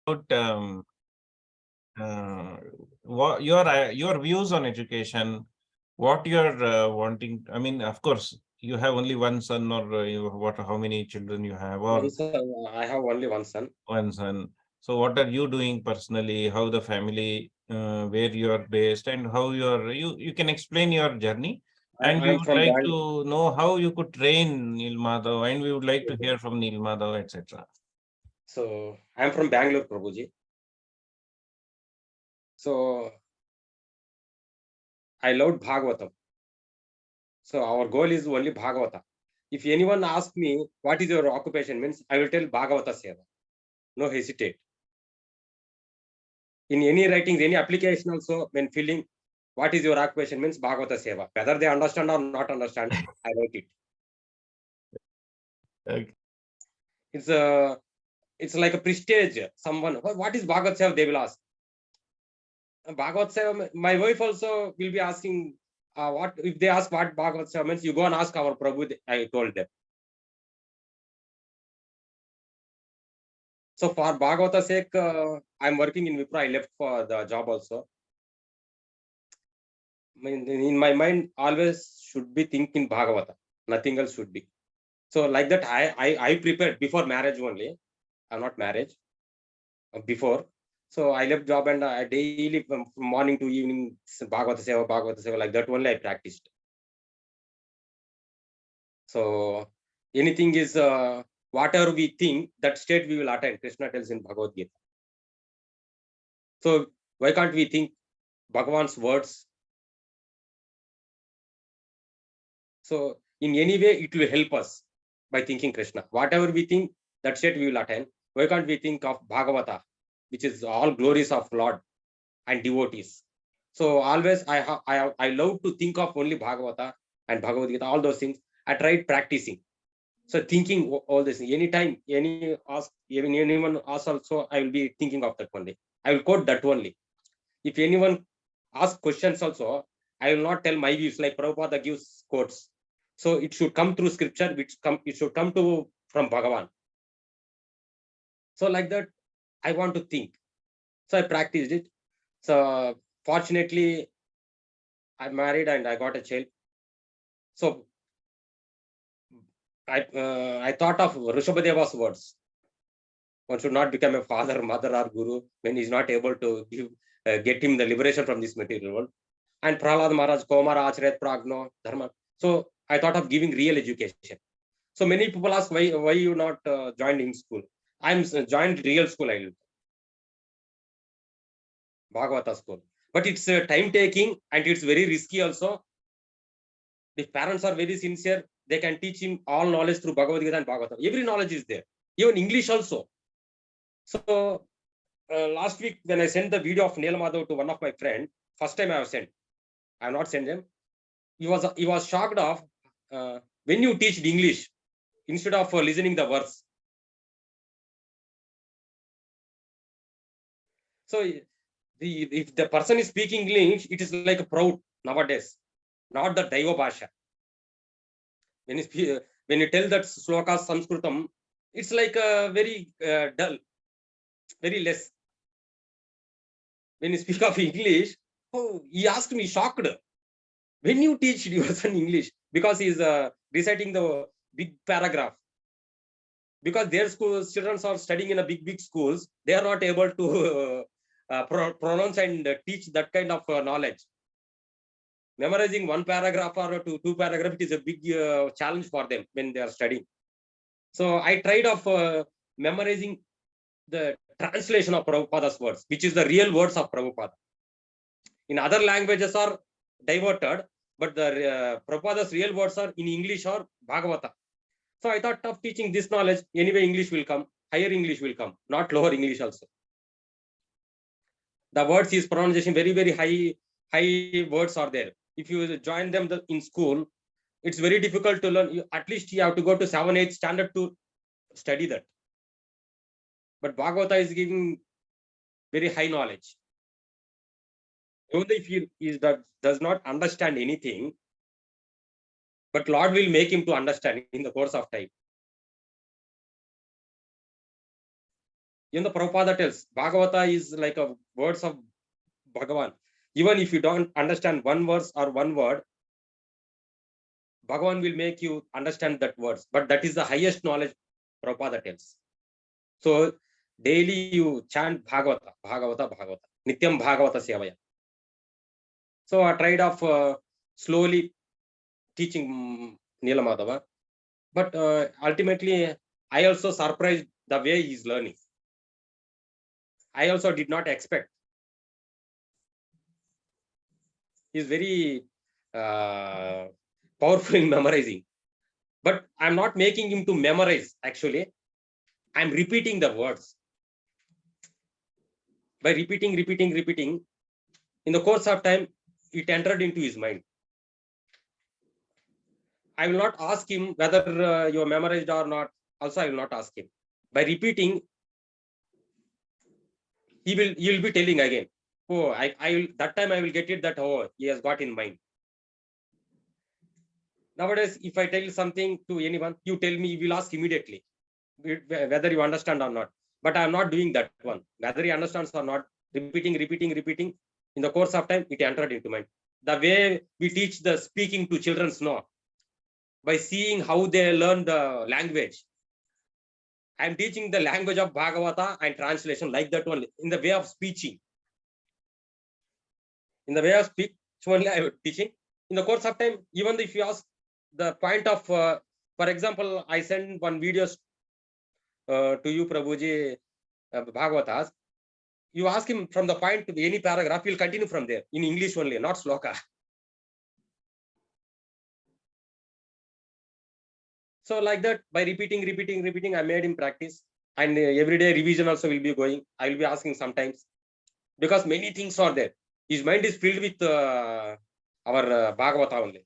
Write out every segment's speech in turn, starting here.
about what your views on education, what you're wanting. I mean, of course, you have only one son, or what? How many children you have, One or son, I have only one son. one son? So, what are you doing personally? How the family, where you are based, and how you can explain your journey. And we I'm would from like Bangalore. to know how you could train Neil Madhav, and we would like to hear from Neil Madhav, etc. So I'm from Bangalore, Prabhuji. So I loved Bhagavatam. So our goal is only Bhagavata. If anyone asks me what is your occupation, means I will tell Bhagavata Seva. No hesitate. In any writings, any application also, when filling what is your occupation, means Bhagavata Seva. Whether they understand or not understand, I write it. Okay. It's a it's like a prestige. Someone, what is Bhagavat Seva? They will ask. Bhagavat Seva, my wife also will be asking, what if they ask what Bhagavat Seva means, you go and ask our Prabhu, I told them. So for Bhagavata's sake, I'm working in Wipro. I left for the job also. In my mind, always should be thinking Bhagavata. Nothing else should be. So like that, I prepared before marriage only. I'm not married before. So I left job and I daily from morning to evening Bhagavata Seva, like that only I practiced. So anything is whatever we think, that state we will attain. Krishna tells in Bhagavad Gita. So why can't we think Bhagavan's words? So in any way, it will help us by thinking Krishna. Whatever we think, that state we will attain. Why can't we think of Bhagavata, which is all glories of Lord and devotees? So always I love to think of only Bhagavata and Bhagavad Gita, all those things. I tried practicing. So thinking all this, anytime anyone asks also, I will be thinking of that only. I will quote that only. If anyone asks questions also, I will not tell my views like Prabhupada gives quotes. So it should come through scripture, it should come to from Bhagavan. So like that, I want to think. So I practiced it. So fortunately, I married and I got a child. So I thought of Rishabhadeva's words. One should not become a father, mother, or guru when he's not able to get him the liberation from this material world. And Prahlad Maharaj, Komara Achret Pragno, Dharma. So I thought of giving real education. So many people ask why you not joined in school. I'm joined real school. I will Bhagavata school, but it's time taking and it's very risky also. If parents are very sincere, they can teach him all knowledge through Bhagavad Gita and Bhagavatam. Every knowledge is there, even English also. So last week when I sent the video of Neela Madhava to one of my friend, first time I have sent. I have not sent them. He was shocked of when you teach English instead of listening the verse. So if the person is speaking English, it is like a proud nowadays, not the Daiva Bhasha. When you tell that Sloka Sanskritam, it's like very dull, very less. When you speak of English, oh, he asked me, shocked. When you teach your son English, because he's reciting the big paragraph, because their schools, children are studying in a big schools, they are not able to pronounce and teach that kind of knowledge. Memorizing one paragraph or two paragraph, it is a big challenge for them when they are studying. So I tried of memorizing the translation of Prabhupada's words, which is the real words of Prabhupada. In other languages are diverted, but the Prabhupada's real words are in English or Bhagavata. So I thought of teaching this knowledge. Anyway, English will come, higher English will come, not lower English also. The words is pronunciation, very high words are there. If you join them in school, it's very difficult to learn. At least you have to go to 7th, 8th standard to study that. But Bhagavata is giving very high knowledge. Even if he does not understand anything, but Lord will make him to understand in the course of time. Even the Prabhupada tells, Bhagavata is like a words of Bhagavan. Even if you don't understand one verse or one word, Bhagavan will make you understand that words. But that is the highest knowledge, Prabhupada tells. So daily you chant Bhagavata, Bhagavata, Bhagavata, Nityam Bhagavata Sevaya. So I tried of slowly teaching Neela Madhava. But ultimately, I also surprised the way he is learning. I also did not expect. He is very powerful in memorizing. But I'm not making him to memorize, actually. I'm repeating the words. By repeating, in the course of time, it entered into his mind. I will not ask him whether you are memorized or not. Also, I will not ask him. By repeating, he will be telling again. Oh, I will, that time I will get it that, oh, he has got in mind. Nowadays, if I tell something to anyone, you tell me, you will ask immediately whether you understand or not. But I am not doing that one. Whether he understands or not, repeating. In the course of time, it entered into mind. The way we teach the speaking to children now, by seeing how they learn the language. I am teaching the language of Bhagavata and translation like that only, in the way of speaking. In the way of speech only I am teaching. In the course of time, even if you ask the point of, for example, I send one videos to you, Prabhuji, Bhagavatas. You ask him from the point to any paragraph, he'll continue from there in English only, not Sloka. So like that, by repeating, I made him practice. And everyday revision also will be going. I will be asking sometimes, because many things are there. His mind is filled with our Bhagavata only.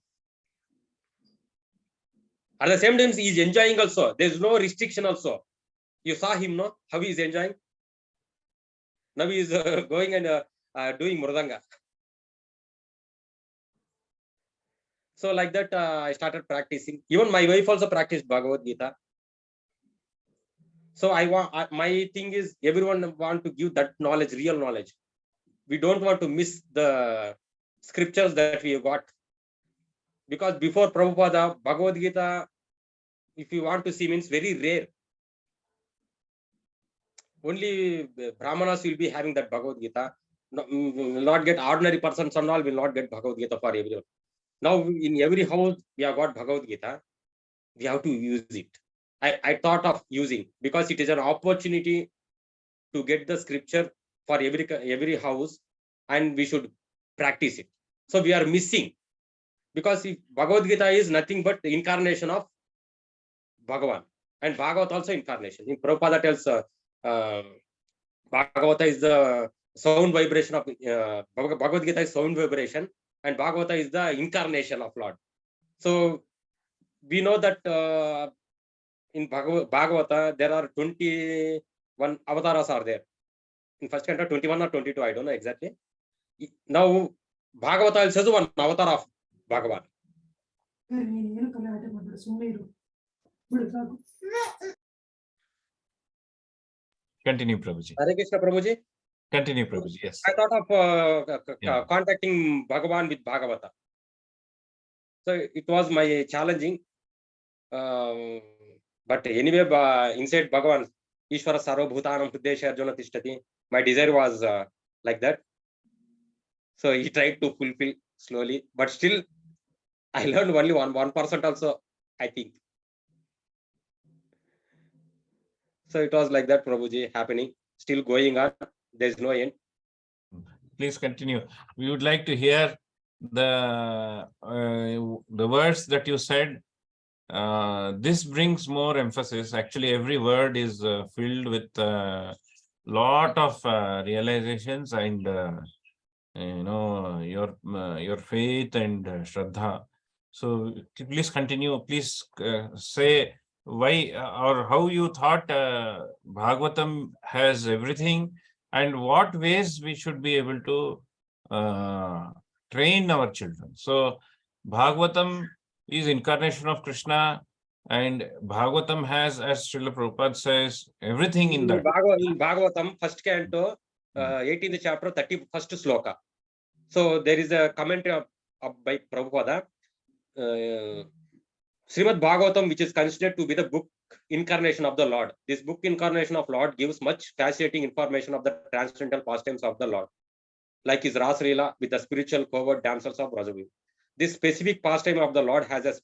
At the same time, he is enjoying also. There is no restriction also. You saw him, no? How he is enjoying? Now he is going and doing Mridanga. So like that, I started practicing. Even my wife also practiced Bhagavad Gita. So I want, my thing is, everyone want to give that knowledge, real knowledge. We don't want to miss the scriptures that we have got. Because before Prabhupada, Bhagavad Gita, if you want to see, means very rare. Only Brahmanas will be having that Bhagavad Gita. Will not get, ordinary persons and all will not get Bhagavad Gita for everyone. Now in every house we have got Bhagavad Gita. We have to use it. I thought of using, because it is an opportunity to get the scripture for every house, and we should practice it. So we are missing, because if Bhagavad Gita is nothing but the incarnation of Bhagavan, and Bhagavat also incarnation. In Prabhupada tells Bhagavata is the sound vibration of Bhagavad Gita is sound vibration, and Bhagavata is the incarnation of Lord. So we know that in Bhagavata there are 21 avatars are there. In first canto 21 or 22, I don't know exactly. Now Bhagavata says one avatar of Bhagavan. Continue, Prabhuji. Hare Krishna, Prabhuji. Continue, Prabhuji. Yes. I thought of contacting Bhagavan with Bhagavata. So it was my challenging. But anyway, inside Bhagavan, Ishvara Sarvabhutanam Hridesha Arjuna Tishtati, my desire was like that. So he tried to fulfill slowly, but still I learned only 1% also, I think. So it was like that, Prabhuji, happening, still going on. There's no end. Please continue. We would like to hear the words that you said. This brings more emphasis. Actually, every word is filled with a lot of realizations and your faith and Shraddha. So please continue. Please say why or how you thought Bhagavatam has everything, and what ways we should be able to train our children. So Bhagavatam is incarnation of Krishna. And Bhagavatam has, as Srila Prabhupada says, everything in that. In Bhagavatam, first canto, 18th chapter, 31st sloka. So there is a commentary by Prabhupada. Srimad Bhagavatam, which is considered to be the book incarnation of the Lord. This book incarnation of Lord gives much fascinating information of the transcendental pastimes of the Lord, like his Ras Leela with the spiritual covert damsels of Rajavu. This specific pastime of the Lord has a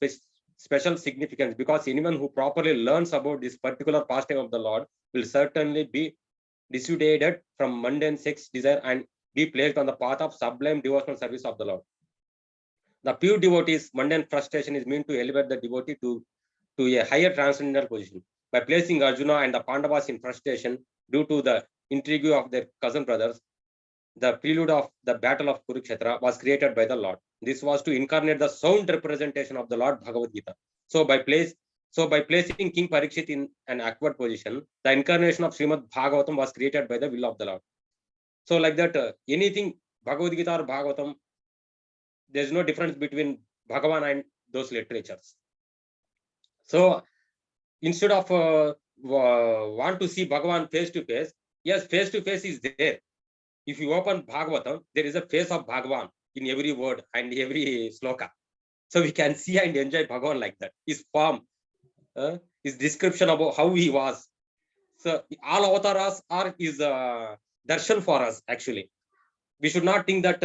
special significance because anyone who properly learns about this particular pastime of the Lord will certainly be dissuaded from mundane sex desire and be placed on the path of sublime devotional service of the Lord. The pure devotee's mundane frustration is meant to elevate the devotee to a higher transcendental position. By placing Arjuna and the Pandavas in frustration due to the intrigue of their cousin brothers, the prelude of the battle of Kurukshetra was created by the Lord. This was to incarnate the sound representation of the Lord Bhagavad Gita. So by placing King Parikshit in an awkward position, the incarnation of Srimad Bhagavatam was created by the will of the Lord. So like that, anything Bhagavad Gita or Bhagavatam, there's no difference between Bhagavan and those literatures. So instead of want to see Bhagavan face to face, yes, face to face is there. If you open Bhagavatam, there is a face of Bhagavan in every word and every sloka. So we can see and enjoy Bhagavan like that. His form, his description about how he was. So all avatars are his darshan for us, actually. We should not think that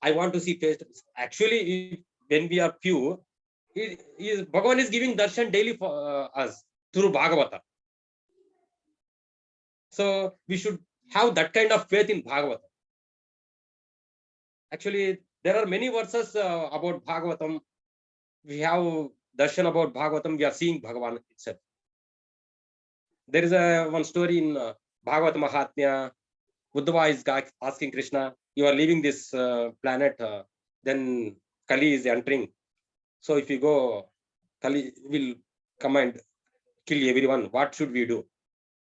I want to see face to face. Actually, when we are pure, Bhagavan is giving darshan daily for us through Bhagavata. So we should have that kind of faith in Bhagavata. Actually, there are many verses about Bhagavatam. We have darshan about Bhagavatam. We are seeing Bhagavan itself. There is one story in Bhagavata Mahatmya. Uddhava is asking Krishna, you are leaving this planet, then Kali is entering. So if you go, Kali will come and kill everyone. What should we do?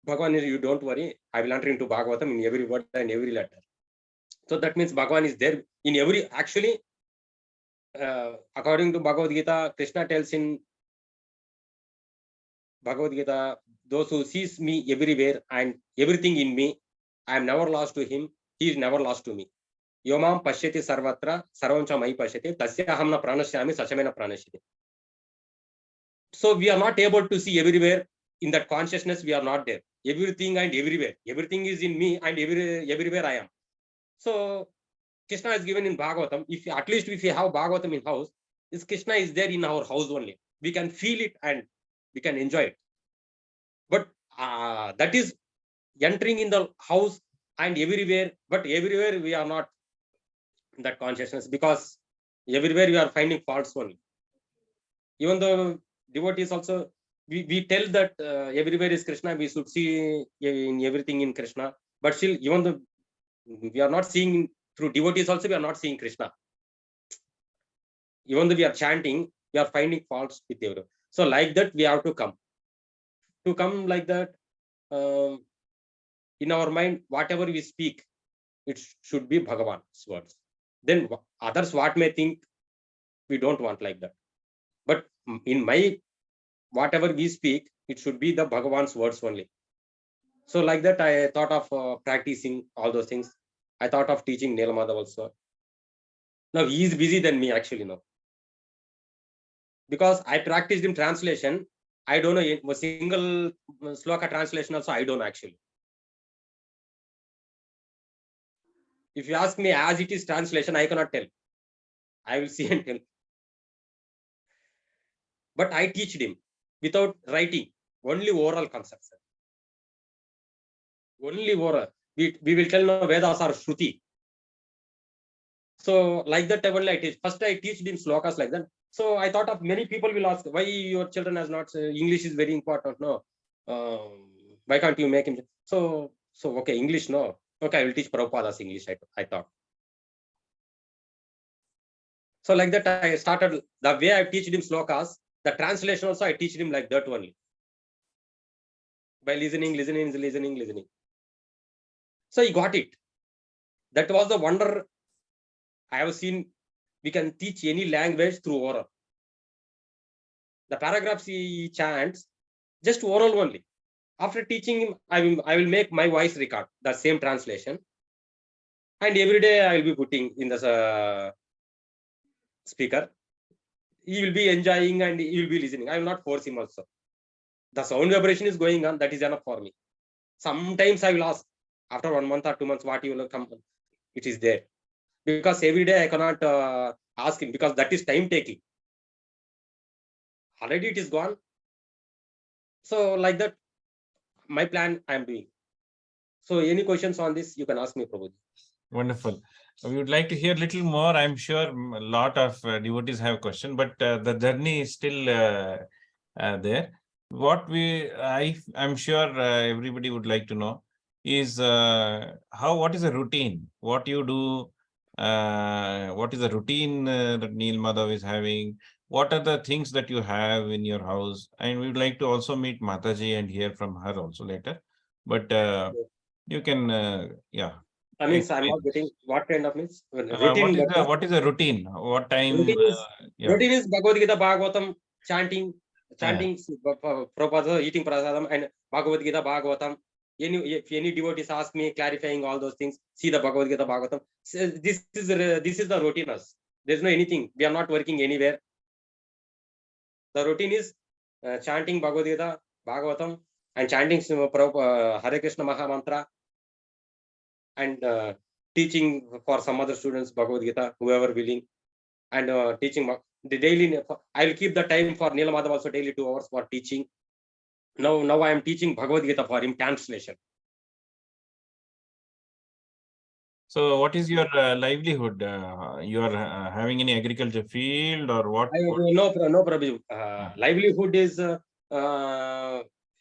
Bhagavan is, you don't worry. I will enter into Bhagavatam in every word and every letter. So that means Bhagavan is there in every, actually, according to Bhagavad Gita, Krishna tells in Bhagavad Gita, those who sees me everywhere and everything in me, I am never lost to him. He is never lost to me. Yomam pashyati sarvatra sarvancha mai pashyati tasya aham na pranashyami sachamena pranashyati. So we are not able to see everywhere. In that consciousness, we are not there. Everything and everywhere. Everything is in me and everywhere I am. So Krishna is given in Bhagavatam. If at least if you have Bhagavatam in house, this Krishna is there in our house only. We can feel it and we can enjoy it. But that is entering in the house and everywhere. But everywhere we are not in that consciousness because everywhere we are finding faults only. Even though devotees also, we tell that everywhere is Krishna, we should see in everything in Krishna. But still, even though we are not seeing through devotees also, we are not seeing Krishna. Even though we are chanting, we are finding faults with everyone. So like that, we have to come. To come like that, in our mind, whatever we speak, it should be Bhagavan's words. Then others what may think, we don't want like that. But in my, whatever we speak, it should be the Bhagavan's words only. So like that, I thought of practicing all those things. I thought of teaching Neela Madhava also. Now he is busy than me actually now. Because I practiced in translation, I don't know a single sloka translation also, I don't know actually. If you ask me as it is translation, I cannot tell. I will see and tell. But I teached him without writing, only oral concepts. Only oral. We will tell no Vedas are Shruti. So like that only I teach. First I teach him slokas like that. So I thought of many people will ask, why your children has not, English is very important. No. Why can't you make him? So okay, English, no. Okay, I will teach Prabhupada's English, I thought. So like that, I started, the way I teach him slokas, the translation also I teach him like that only. By listening. So he got it. That was the wonder I have seen. We can teach any language through oral. The paragraphs he chants, just oral only. After teaching him, I will make my voice record, the same translation. And every day I will be putting in the speaker. He will be enjoying and he will be listening. I will not force him also. The sound vibration is going on. That is enough for me. Sometimes I will ask after 1 month or 2 months what you will come. It is there. Because every day I cannot ask him because that is time taking. Already it is gone. So like that, my plan I am doing. So any questions on this, you can ask me, Prabhuji. Wonderful. We would like to hear a little more. I'm sure a lot of devotees have questions, but the journey is still there. What I'm sure everybody would like to know is what is a routine? What you do? What is the routine that Neel Madhav is having? What are the things that you have in your house? And we would like to also meet Mataji and hear from her also later. But you can, yeah. I mean, I'm Explain. not getting what kind of means routine. What is the routine? What time? Yeah. Routine is Bhagavad Gita, Bhagavatam, chanting, Prabhupada, eating prasadam, and Bhagavad Gita, Bhagavatam. If any devotees ask me, clarifying all those things, see the Bhagavad Gita, Bhagavatam. So this is the routine. There's no anything. We are not working anywhere. The routine is chanting Bhagavad Gita, Bhagavatam, and chanting Hare Krishna Maha Mantra, and teaching for some other students Bhagavad Gita, whoever willing, and teaching the daily. I will keep the time for Neela Madhava also daily 2 hours for teaching. Now I am teaching Bhagavad Gita for him translation. So, what is your livelihood? You are having any agriculture field or what? No, Prabhu. Livelihood is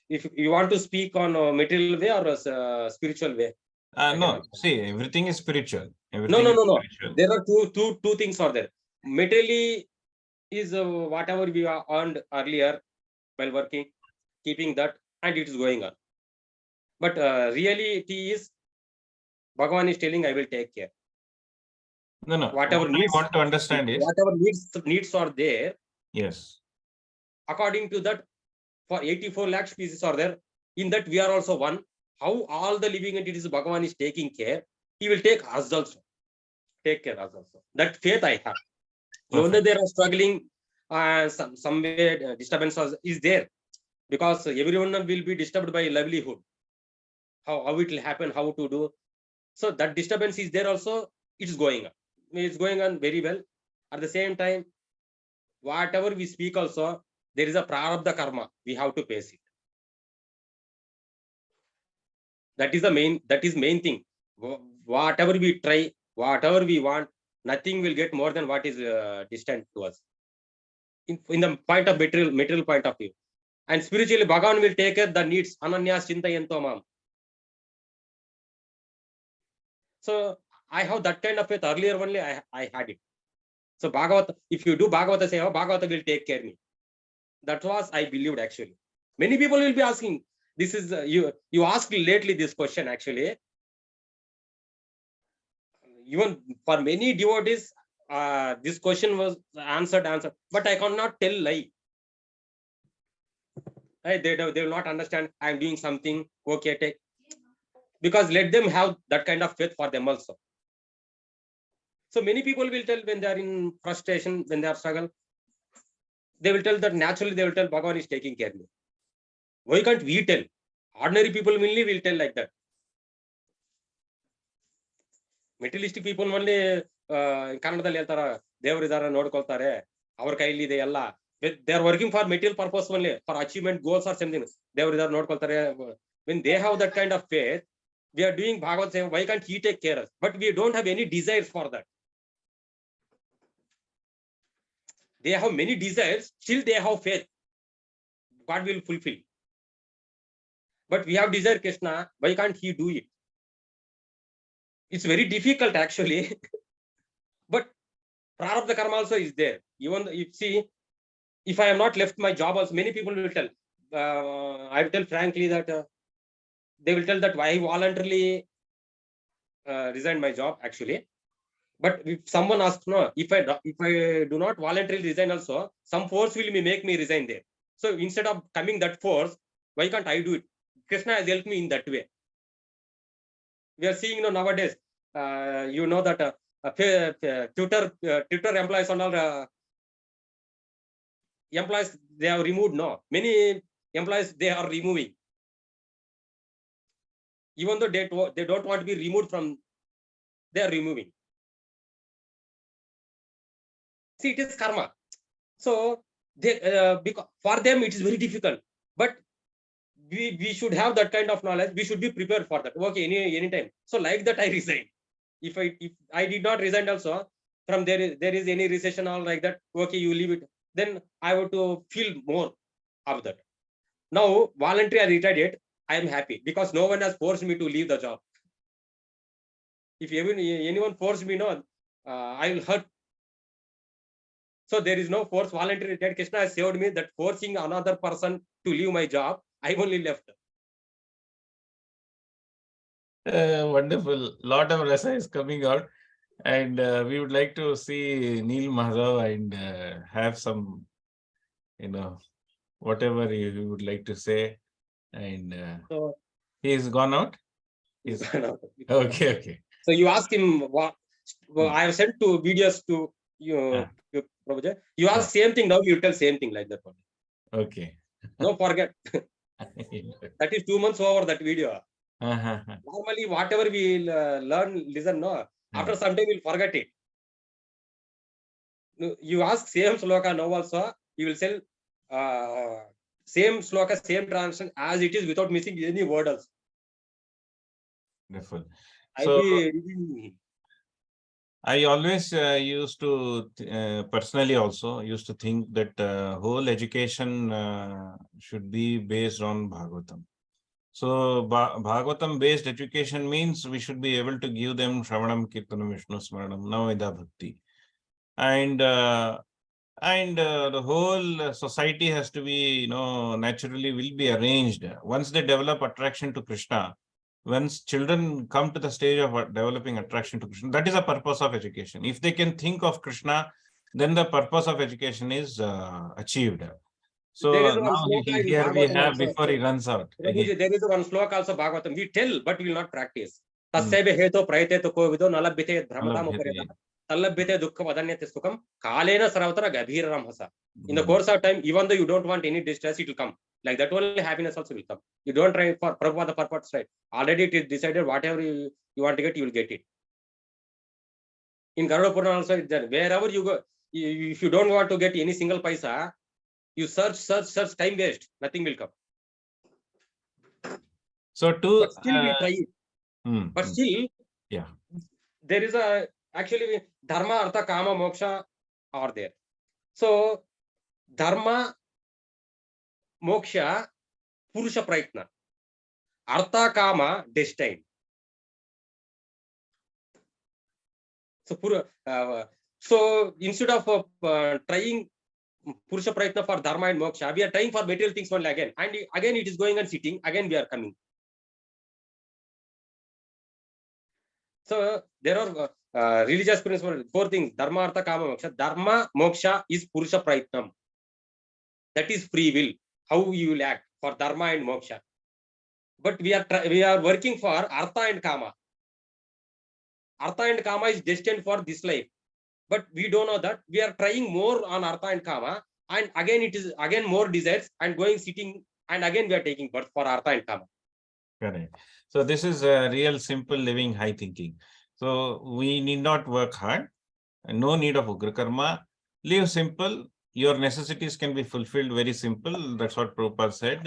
if you want to speak on a material way or a spiritual way. No, see, everything is spiritual. No. Spiritual. There are two things are there. Materially is whatever we are earned earlier while working, keeping that, and it is going on. But reality is, Bhagavan is telling, I will take care. No. Whatever what needs, I want to understand is whatever needs are there. Yes. According to that, for 84 lakh species are there. In that, we are also one. How all the living entities Bhagavan is taking care, he will take us also. Take care us also. That faith I have. Even though they are struggling, some way disturbance is there, because everyone will be disturbed by livelihood. How it will happen, how to do. So that disturbance is there also. It's going on. It's going on very well. At the same time, whatever we speak also, there is a prarabdha karma. We have to face it. That is the main thing. Whatever we try, whatever we want, nothing will get more than what is distant to us. In the point of material point of view. And spiritually, Bhagavan will take care the needs. Ananyas chintayanto mam. So I have that kind of faith. Earlier only I had it. So Bhagavata, if you do Bhagavata, say, oh, Bhagavata will take care of me. That was I believed actually. Many people will be asking. This is you asked lately this question actually. Even for many devotees, this question was answered, but I cannot tell lie. They will not understand. I am doing something. Okay, take. Because let them have that kind of faith for them also. So many people will tell when they are in frustration, when they are struggle, they will tell that naturally they will tell Bhagavan is taking care of me. Why can't we tell? Ordinary people only will tell like that. Materialistic people only ಕನ್ನಡದಲ್ಲಿ ಹೇಳ್ತಾರ ದೇವರು ಇದಾರ ನೋಡ್ಕೊಳ್ತಾರೆ ಅವ್ರ ಕೈಲಿ ಇದೆ ಎಲ್ಲ. They are working for material purpose only, for achievement goals or something. ದೇವರು ಇದಾರ ನೋಡ್ಕೊಳ್ತಾರೆ. When they have that kind of faith, we are doing Bhagavad saying, why can't he take care of us? But we don't have any desires for that. They have many desires, still they have faith. God will fulfill. But we have desire Krishna, why can't he do it? It's very difficult actually. But prarabdha karma also is there. Even if see, if I am not left my job, also many people will tell. I will tell frankly that they will tell that why I voluntarily resigned my job actually. But if someone asks, no, if I do not voluntarily resign also, some force will make me resign there. So instead of coming that force, why can't I do it? Krishna has helped me in that way. We are seeing, nowadays, that Twitter employees and all employees, they have removed. No, many employees they are removing, even though they don't want to be removed from. They are removing. See, it is karma. So they because for them it is very difficult, but we should have that kind of knowledge. We should be prepared for that. Okay, any time. So like that, I resigned. If I did not resign also, from there is any recession or like that, okay, you leave it. Then I want to feel more of that. Now voluntary I retired. I am happy because no one has forced me to leave the job. If anyone forced me, no, I will hurt. So there is no force. Voluntary retired. Krishna has saved me that forcing another person to leave my job. I only left. Wonderful. Lot of rasa is coming out. And we would like to see Neil Madhava and have some, whatever you would like to say. And So he's gone out? he's He's gone out. okay, okay. So you ask him what I have sent to videos to you, Prabhuji. You ask same thing now, you tell same thing like that one. Okay. Don't forget. That is 2 months over that video. Normally, whatever we learn, listen, no, after some time we'll forget it. You ask same sloka now also, you will say same sloka, same translation as it is without missing any word else. Wonderful. I'll So be I always used to personally also used to think that whole education should be based on Bhagavatam. So Bhagavatam based education means we should be able to give them Shravanam, Kirtanam, Vishnu Smaranam, Navamida Bhakti. And the whole society has to be, naturally will be arranged. Once they develop attraction to Krishna, once children come to the stage of developing attraction to Krishna, that is the purpose of education. If they can think of Krishna, then the purpose of education is achieved. So there is one now sloka in here we Bhagavatam have also. before he runs out again. There is one sloka also Bhagavatam. We tell, but we will not practice. Tasyaiva heto prayeteto kovido nalabhyate brahmadam upareta. Talabhyate dukkha vadanyate sukham kalena saravtara gabhiram hasa. In the course of time, even though you don't want any distress, it will come. Like that only happiness also will come. You don't try for Prabhupada purpose, right? Already it is decided, whatever you want to get, you will get it. In Garuda Purana also, wherever you go, if you don't want to get any single paisa, you search, time waste, nothing will come. So but still we try it. But still, yeah, there is actually dharma, artha, kama, moksha are there. So dharma, moksha, purusha prayatna. Artha, kama, destined. So instead of trying purusha prayatna for dharma and moksha, we are trying for material things only again. And again it is going and sitting, again we are coming. So there are religious principles, 4 things: dharma, artha, kama, moksha. Dharma, moksha is purusha prayatnam. That is free will, how you will act for dharma and moksha. But we are working for artha and kama. Artha and kama is destined for this life, but we don't know that. We are trying more on artha and kama, and again it is again more desires and going sitting, and again we are taking birth for artha and kama. Correct. So this is a real simple living, high thinking. So we need not work hard, no need of ugra karma. Live simple. Your necessities can be fulfilled very simple. That's what Prabhupada said.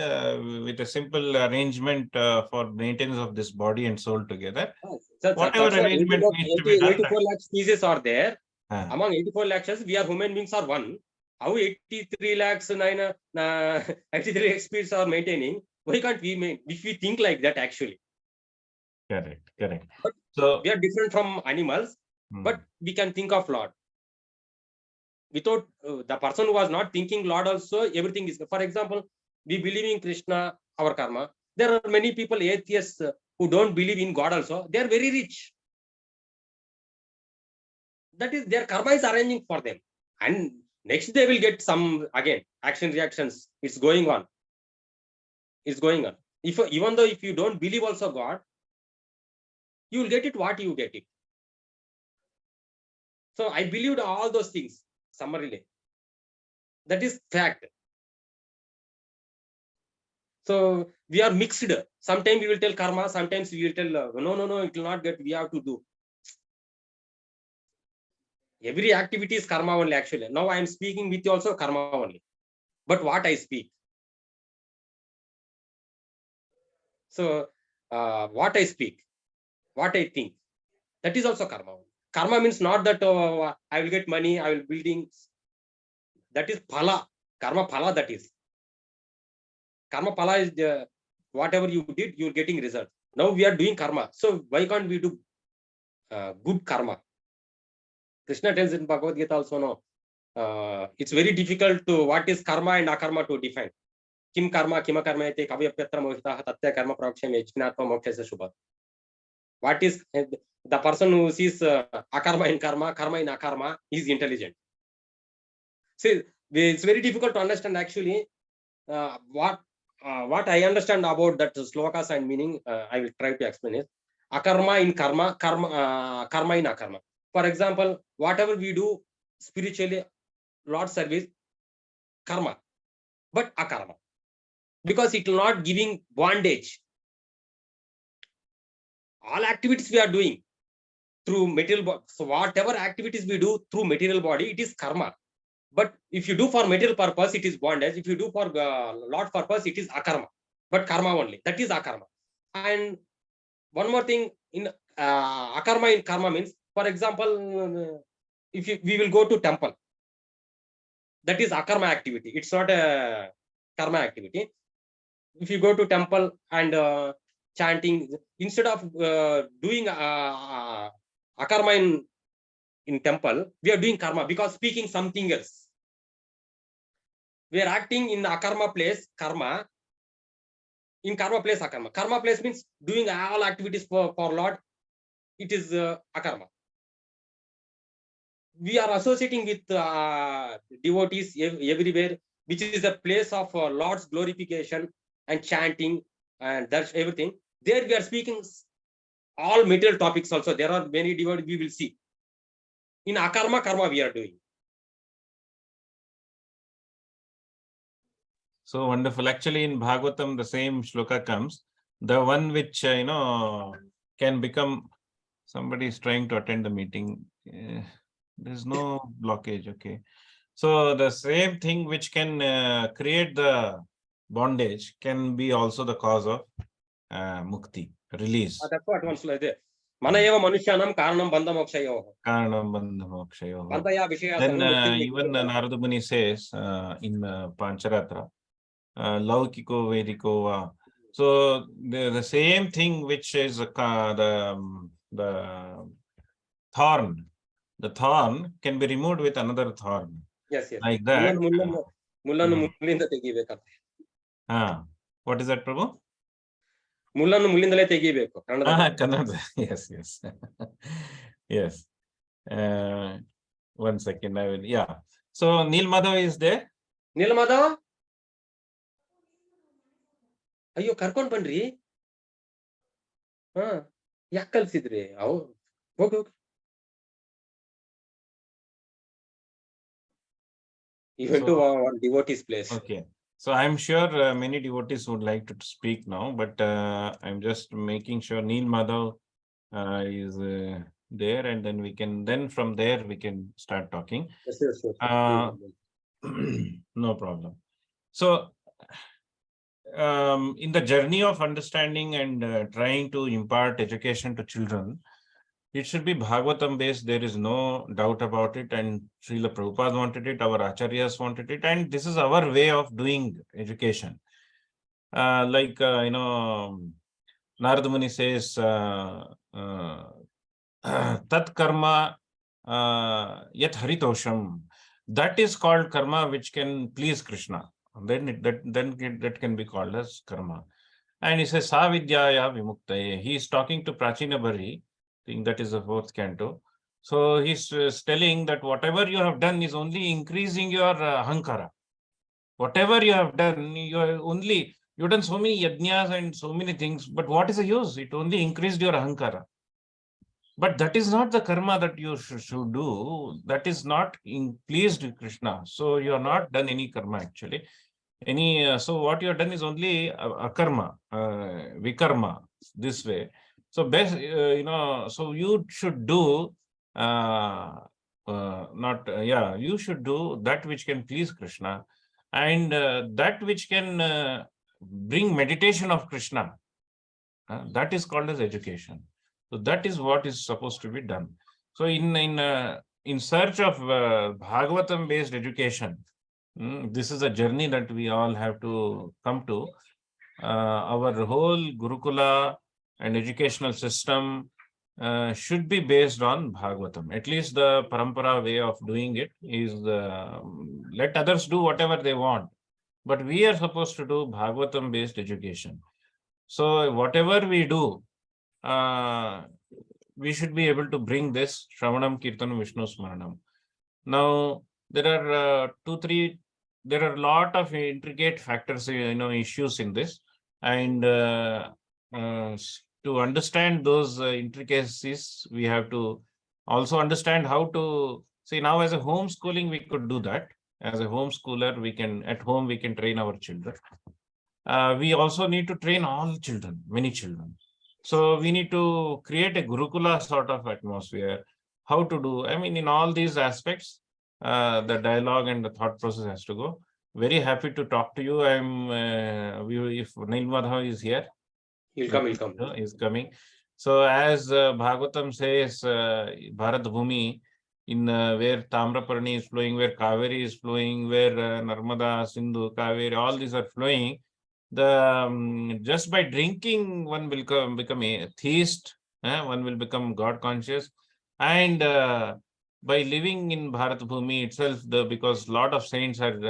With a simple arrangement for maintenance of this body and soul together. Whatever arrangement needs to be done. 84 lakh species are there. Among 84 lakhs, we are human beings are one. How 83 lakhs 83 lakh species are maintaining? Why can't we if we think like that actually? Correct. But so we are different from animals, but we can think of Lord. Without the person who was not thinking Lord also, everything is. For example, we believe in Krishna, our karma. There are many people, atheists, who don't believe in God also. They are very rich. That is, their karma is arranging for them. And next they will get some, again, action reactions. It's going on. It's going on. If even though if you don't believe also God, you will get it what you get it. So I believed all those things, summarily. That is fact. So we are mixed. Sometimes we will tell karma, sometimes we will tell, no, it will not get, we have to do. Every activity is karma only, actually. Now I am speaking with you also karma only. But what I speak. So what I speak, what I think, that is also karma. Karma means not that I will get money, I will buildings. That is phala. Karma phala, that is. Karma phala is whatever you did, you're getting result. Now we are doing karma. So why can't we do good karma? Krishna tells in Bhagavad Gita also, no, it's very difficult to what is karma and akarma to define. Kim karma, kima karma ete kavyapyatra mohita tatya karma praksham yajnatma mokshasya shubha. What is the person who sees akarma in karma, karma in akarma, is intelligent. See, it's very difficult to understand actually what I understand about that slokas and meaning. I will try to explain it. Akarma in karma, karma in akarma. For example, whatever we do spiritually, Lord service, karma, but akarma, because it will not giving bondage. All activities we are doing through material body. So whatever activities we do through material body, it is karma. But if you do for material purpose, it is bondage. If you do for Lord purpose, it is akarma. But karma only. That is akarma. And one more thing, in akarma in karma means, for example, if we will go to temple, that is akarma activity. It's not a karma activity. If you go to temple and chanting, instead of doing akarma in temple, we are doing karma because speaking something else. We are acting in akarma place, karma. In karma place, akarma. Karma place means doing all activities for Lord. It is akarma. We are associating with devotees everywhere, which is a place of Lord's glorification and chanting and that's everything. There we are speaking all material topics also. There are many devotees we will see. In akarma, karma we are doing. So wonderful. Actually, in Bhagavatam, the same shloka comes. The one which, can become, somebody is trying to attend the meeting. There's no blockage. Okay. So the same thing which can create the bondage can be also the cause of mukti, release. That's what one slide there. Mana eva manusyanam karanam bandha mokshayoh. Karanam bandha mokshayoh. Bandhaya vishaya Then sarvam even Narada Muni says in Pancharatra, Laukiko Vediko va. So the same thing which is the thorn. The thorn can be removed with another thorn. Yes. Like that. Mullanu mullinda tegibekante. What is that, Prabhu? Mullanu mullindale tegibeku. Kannada. Yes. Yes. One second. I will. Yeah. So Neela Madhava is there. Neela Madhava? ಅಯ್ಯೋ ಕರ್ಕೊಂಡ್ ಬನ್ರಿ ಯಾಕೆ ಕಲ್ಸಿದ್ರಿ ಹೋಗಿ He went to one devotee's place. Okay. So I'm sure many devotees would like to speak now, but I'm just making sure Neela Madhav is there, and then from there we can start talking. Yes. No problem. So in the journey of understanding and trying to impart education to children, it should be Bhagavatam based. There is no doubt about it. And Srila Prabhupada wanted it, our Acharyas wanted it, and this is our way of doing education. Narada Muni says, Tat karma yat haritosham. That is called karma which can please Krishna. Then that can be called as karma. And he says, Sa vidyaya vimuktaye. He is talking to Prachina Bari. I think that is the fourth canto. So he's telling that whatever you have done is only increasing your ahankara. Whatever you have done, you've done so many yajnas and so many things, but what is the use? It only increased your ahankara. But that is not the karma that you should do. That is not pleased with Krishna. So you have not done any karma actually. So what you have done is only a karma, vikarma, this way. So best, so you should do, you should do that which can please Krishna, and that which can bring meditation of Krishna. That is called as education. So that is what is supposed to be done. So in search of Bhagavatam based education, this is a journey that we all have to come to. Our whole Gurukula and educational system should be based on Bhagavatam. At least the parampara way of doing it is let others do whatever they want, but we are supposed to do Bhagavatam based education. So whatever we do, we should be able to bring this Shravanam, Kirtanam, Vishnu Smaranam. Now, there are there are a lot of intricate factors, issues in this. And to understand those intricacies, we have to also understand how to, see, now as a homeschooling, we could do that. As a homeschooler, at home, we can train our children. We also need to train all children, many children. So we need to create a Gurukula sort of atmosphere. How to do, I mean, in all these aspects, the dialogue and the thought process has to go. Very happy to talk to you. If Neela Madhava is here. He'll come. Is coming. So as Bhagavatam says, Bharat Bhumi, where Tamraparni is flowing, where Kaveri is flowing, where Narmada, Sindhu, Kaveri, all these are flowing. Just by drinking, one will become a theist, one will become God conscious, and by living in Bharat Bhumi itself, because a lot of saints have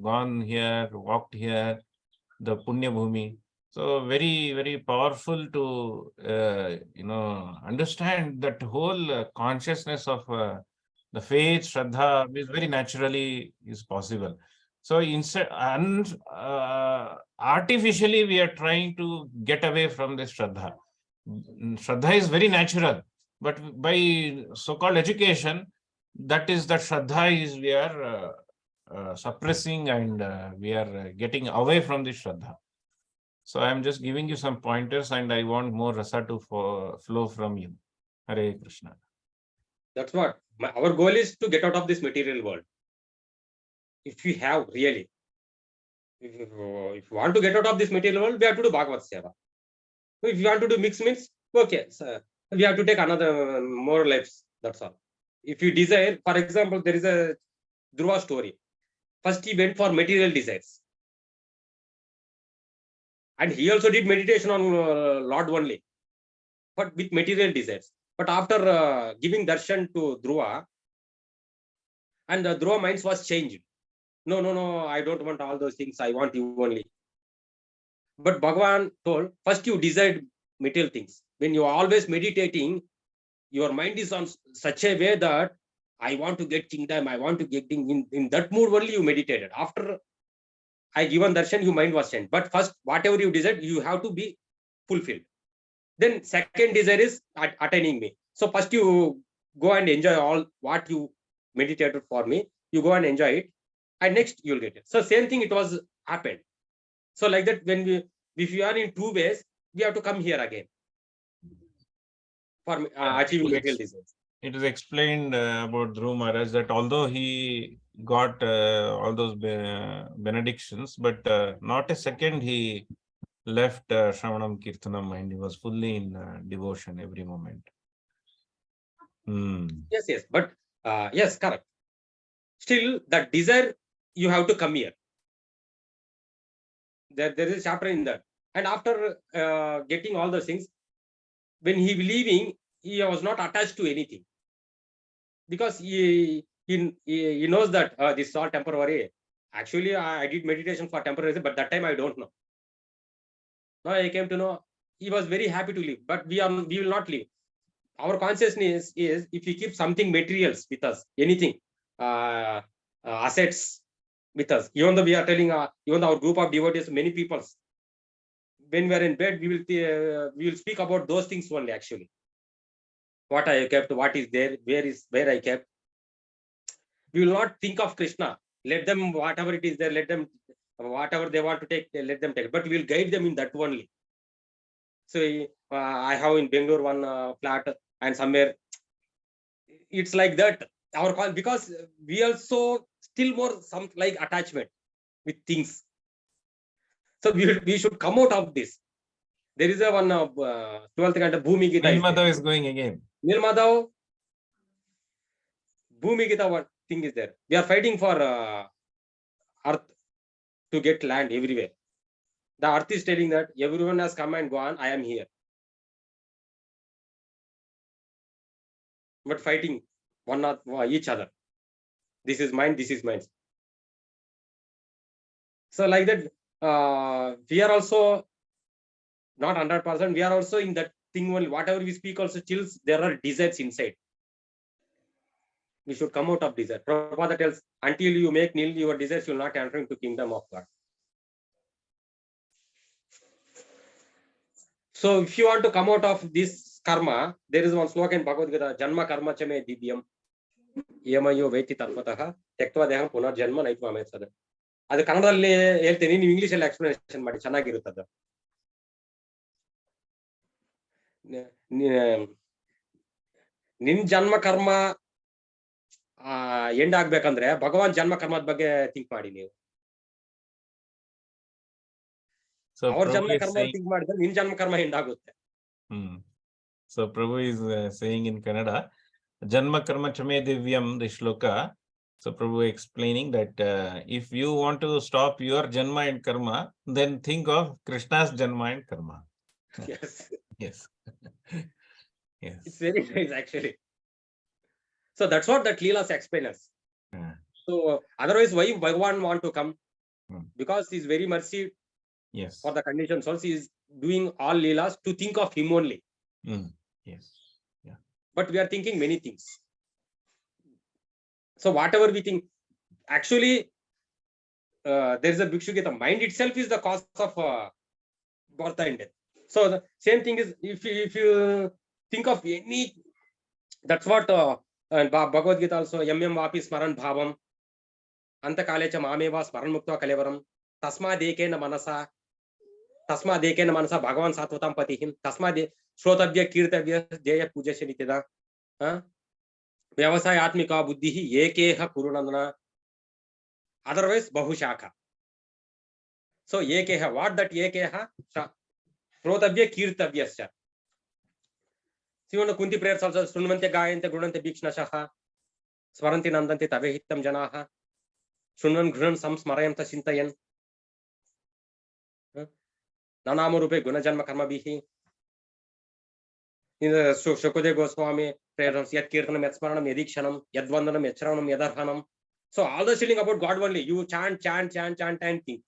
gone here, walked here, the Punya Bhumi. So very, very powerful to understand that whole consciousness of the faith, Shraddha is very naturally is possible. So instead, artificially, we are trying to get away from this Shraddha. Shraddha is very natural, but by so-called education, that Shraddha is we are suppressing, and we are getting away from the Shraddha. So I'm just giving you some pointers, and I want more rasa to flow from you. Hare Krishna. That's what our goal is, to get out of this material world. If we have really, if you want to get out of this material world, we have to do Bhagavad Seva. If you want to do mixed means, okay, so we have to take another more lives. That's all. If you desire, for example, there is a Dhruva story. First, he went for material desires, and he also did meditation on Lord only, but with material desires. But after giving darshan to Dhruva, and the Dhruva minds was changed. No, I don't want all those things. I want you only. But Bhagavan told, first you desired material things. When you are always meditating, your mind is on such a way that I want to get kingdom, I want to get in that mood only you meditated. After I given darshan, your mind was changed. But first, whatever you desired, you have to be fulfilled. Then second desire is attaining me. So first you go and enjoy all what you meditated for me. You go and enjoy it, and next you'll get it. So same thing it was happened. So like that, if you are in two ways, we have to come here again for achieving material desires. It is explained about Dhruv Maharaj that although he got all those benedictions, but not a second he left Shravanam Kirtanam, and he was fully in devotion every moment. Yes, but yes, correct. Still, that desire, you have to come here. There is a chapter in that. And after getting all those things, when he leaving, he was not attached to anything, because he knows that this is all temporary. Actually, I did meditation for temporary, but that time I don't know. Now I came to know he was very happy to leave, but we will not leave. our consciousness is if we keep something materials with us, anything, assets with us, even though we are telling, even our group of devotees, many people, when we are in bed, we will speak about those things only. Actually, what I kept, what is there, where I kept. We will not think of Krishna. Let them, whatever it is there, let them, whatever they want to take, let them take. But we will guide them in that only. So I have in Bangalore one flat, and somewhere it's like that. Our call, because we also still more some like attachment with things. So we should come out of this. There is a one 12th kind of Bhumi Gita. Madhava is going again. Neela Madhava, Bhumi Gita, what thing is there? We are fighting for earth to get land everywhere. The earth is telling that everyone has come and gone, I am here. But fighting one not each other. This is mine, this is mine. So like that, we are also not 100%. We are also in that thing only. Whatever we speak also chills, there are desires inside. We should come out of desire. Prabhupada tells, until you make nil your desires, you will not enter into kingdom of God. So if you want to come out of this karma, there is one sloka in Bhagavad Gita, Janma karma chame divyam yamayo veti tatvatah tyaktva deham punar janma naitva ametsada. ಅದು ಕನ್ನಡದಲ್ಲಿ ಹೇಳ್ತೀನಿ, ನೀವು English ಅಲ್ಲಿ explanation ಮಾಡಿ, ಚೆನ್ನಾಗಿರುತ್ತದೆ. ನಿನ್ ಜನ್ಮ ಕರ್ಮ ಎಂಡ್ ಆಗ್ಬೇಕಂದ್ರೆ ಭಗವಾನ್ ಜನ್ಮ ಕರ್ಮದ ಬಗ್ಗೆ ಥಿಂಕ್ ಮಾಡಿ. ನೀವು ಅವ್ರ ಜನ್ಮ ಕರ್ಮ ಥಿಂಕ್ ಮಾಡಿದ್ರೆ ನಿನ್ ಜನ್ಮ ಕರ್ಮ ಎಂಡ್ ಆಗುತ್ತೆ. So Prabhu is saying in Kannada, Janma karma chame divyam, the shloka. So Prabhu explaining that if you want to stop your janma and karma, then think of Krishna's janma and karma. Yes. Yes. Yes. It's very nice actually. So that's what that Leela's explain us. So otherwise, why Bhagavan want to come? Because he's very mercy. Yes. For the conditions also, he is doing all Leelas to think of him only. Yes. Yeah. But we are thinking many things. So whatever we think, actually, there is a Bhikshu Gita. Mind itself is the cause of birth and death. So the same thing is, if you think of any, that's what Bhagavad Gita also, yam vapi smaran bhavam anta kalecha mameva smaran muktva kalevaram tasmadekena manasa Bhagavan satvatam patihim tasmade श्रोतव्य कीर्तव्य ध्येय पूज्यस्य नित्यदा व्यवसाय आत्मिका बुद्धि एकेह कुरुनंदना. Otherwise बहुशाखा. So एकेह, what that एकेह? श्रोतव्य कीर्तव्यस्य. Even Kunti prayers also, Sunvante Gayante Gurante Bhikshnasaha Swaranti Nandante Tavehitam Janaha Sunvan Grun Sam Smarayanta Sintayan Nanamurupe Gunajanma Karma Bihi. In the Shukode Goswami prayers, Yat Kirtanam Yatsmaranam Yadikshanam Yadvandanam Yachranam Yadarhanam. So all the shilling about God only. You chant and think.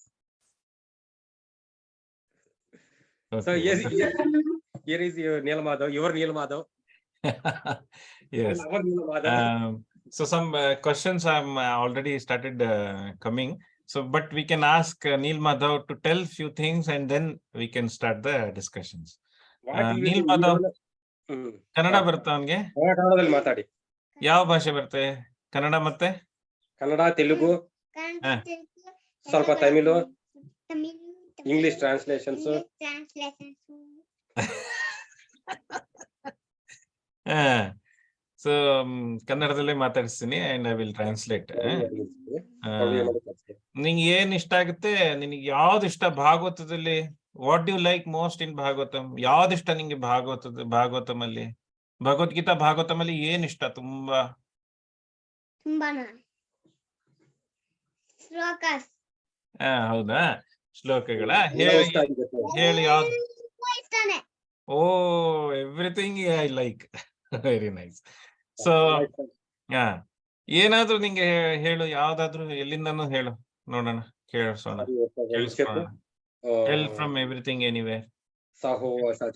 Okay. So yes, here is your Neela Madhava, your Neela Madhava. Yes. So some questions have already started coming. So, but we can ask Neela Madhava to tell few things and then we can start the discussions. Neela Madhava, Kannada ಬರುತ್ತಾ ಅವನಿಗೆ? ಕನ್ನಡದಲ್ಲಿ ಮಾತಾಡಿ. ಯಾವ ಭಾಷೆ ಬರುತ್ತೆ? ಕನ್ನಡ ಮತ್ತೆ ಕನ್ನಡ, ತೆಲುಗು, ಸ್ವಲ್ಪ Tamil, English translations. So ಕನ್ನಡದಲ್ಲೇ ಮಾತಾಡಿಸ್ತೀನಿ ಅಂಡ್ ಐ ವಿಲ್ ಟ್ರಾನ್ಸ್ಲೇಟ್. ನಿಂಗೆ ಏನ್ ಇಷ್ಟ ಆಗುತ್ತೆ, ನಿನಗೆ ಯಾವ್ದು ಇಷ್ಟ ಭಾಗವತದಲ್ಲಿ? What do you like most in Bhagavatam? ಯಾವ್ದು ಇಷ್ಟ ನಿಂಗೆ ಭಾಗವತಂ ಅಲ್ಲಿ? ಭಗವದ್ಗೀತಾ ಭಾಗವತಂ ಅಲ್ಲಿ ಏನ್ ಇಷ್ಟ ತುಂಬಾ? ಹೌದಾ, ಶ್ಲೋಕಗಳ ಹೇಳಿ ಯಾವ್ದು? ಓ, everything I like. Very nice. So ಏನಾದ್ರು ನಿಂಗೆ ಹೇಳು, ಯಾವ್ದಾದ್ರು, ಎಲ್ಲಿಂದನೂ ಹೇಳು, ನೋಡೋಣ, ಕೇಳಿಸೋಣ, ಕೇಳಿಸ್ಕೊಳ್ಳೋಣ. Tell from everything, anywhere. Sahovasa.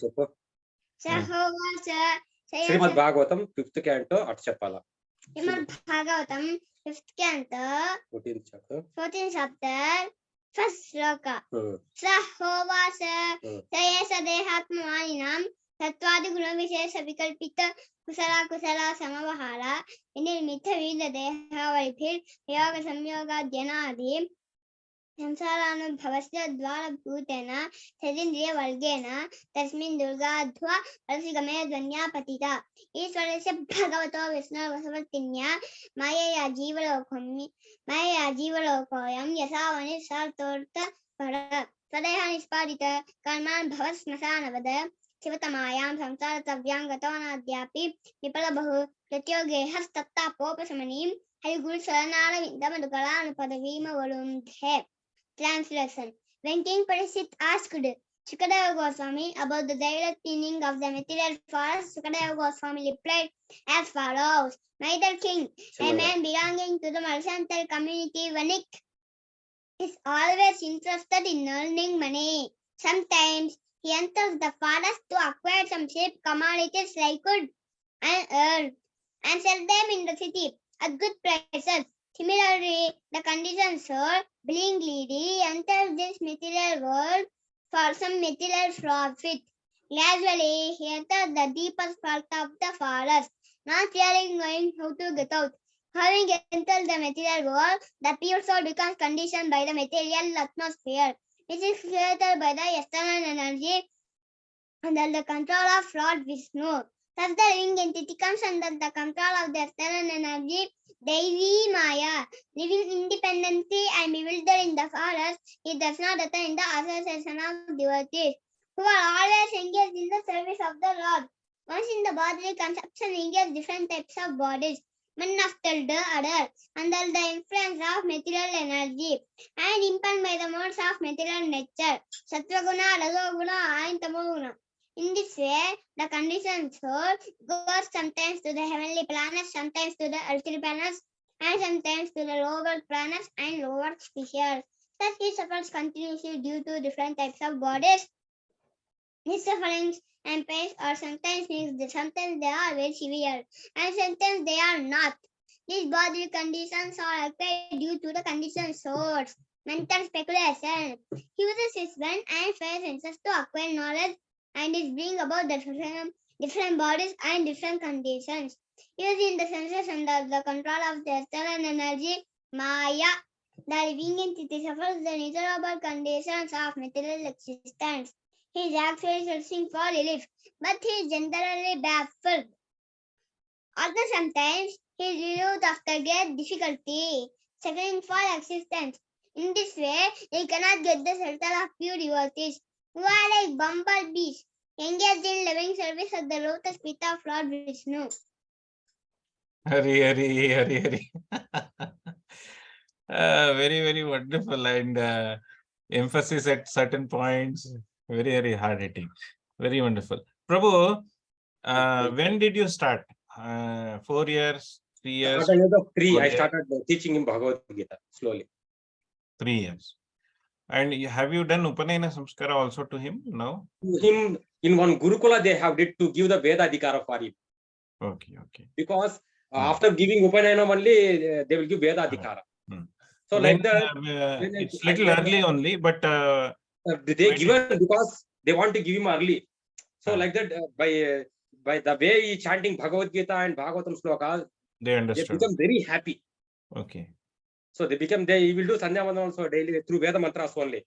Srimad Bhagavatam 5th canto అటు చెప్పాలా. శ్రీమద్ Bhagavatam 5th canto 14th chapter first sloka. సహోవాస Sayyeshaa దేహాత్మవానినాం తత్వాది గుణ విశేష వికల్పిత కుశల సమవహార వినిర్మిత వివిధ దేహావైభిర్ యోగ సంయోగాద్యనాది సంసారానుభవస్య ద్వారభూతేన తదింద్రియ వర్గేణ తస్మిన్ దుర్గాధ్వా రసిగమే ధ్వన్యా పతిత ఈశ్వరస్య భగవతో విష్ణుర్వశవర్తిన్యా మాయయా జీవలోకోయం యథావని సార్థోర్త పర స్వదేహ నిష్పాదిత కర్మాన్ భవ శ్మశానవద శివతమాయాం సంసారతవ్యాం గతోనాద్యాపి విఫల బహు ప్రత్యోగేహస్తత్తాపోపశమనీం హరిగురు శరణారవిందమధుకళానుపదవీమవరుంధే. Translation. When King Parikshit asked Shukadeva Goswami about the direct meaning of the material forest, Shukadeva Goswami replied as follows. My dear king, a man belonging to the mercantile community Vanik is always interested in earning money. Sometimes he enters the forest to acquire some cheap commodities like wood and earth and sell them in the city at good prices. Similarly, the conditioned soul, being greedy, enters this material world for some material profit. Gradually, he enters the deepest part of the forest, not really knowing how to get out. Having entered the material world, the pure soul becomes conditioned by the material atmosphere, which is created by the external energy under the control of Lord Vishnu. Thus, the living entity comes under the control of the external energy, Devi Maya. Living independently and bewildered in the forest, he does not attain the association of devotees who are always engaged in the service of the Lord. Once in the bodily conception, he engage different types of bodies, one after the other, under the influence of material energy and impelled by the modes of material nature, Sattva-guna, Rajo-guna, and Tamo-guna. In this way, the conditioned soul goes sometimes to the heavenly planets, sometimes to the earthly planets, and sometimes to the lower planets and lower spheres. Thus, he suffers continuously due to different types of bodies. His sufferings and pains are sometimes mixed, sometimes they are very severe, and sometimes they are not. These bodily conditions are acquired due to the conditioned souls. Mental speculation. He uses his brain and five senses to acquire knowledge and is bring about the different bodies and different conditions. Using the senses under the control of the external energy, Maya, the living entity suffers the miserable conditions of material existence. He is actually searching for relief, but he is generally baffled. Although sometimes he is relieved after great difficulty, struggling for existence. In this way, he cannot get the shelter of pure devotees who are like bumblebees, engaged in loving service at the lotus feet of Lord Vishnu. Hari, Hari, Hari, Hari. Very, very wonderful, and emphasis at certain points, very, very hard hitting. Very wonderful. Prabhu, when did you start? 4 years, 3 years? At the age of 3, 4 I years? started teaching him Bhagavad Gita slowly. 3 years. And have you done Upanayana Samskara also to him now? To him, in one Gurukula, they have did to give the Veda Adhikara for him. Okay, okay. Because after giving Upanayana only, they will give Veda Adhikara. So Then, like that, it's little early only, but they given because they want to give him early. So like that, by the way he chanting Bhagavad Gita and Bhagavatam slokas, they understood. They become very happy. Okay. So they will do Sandhya Vandana also daily through Veda mantras only.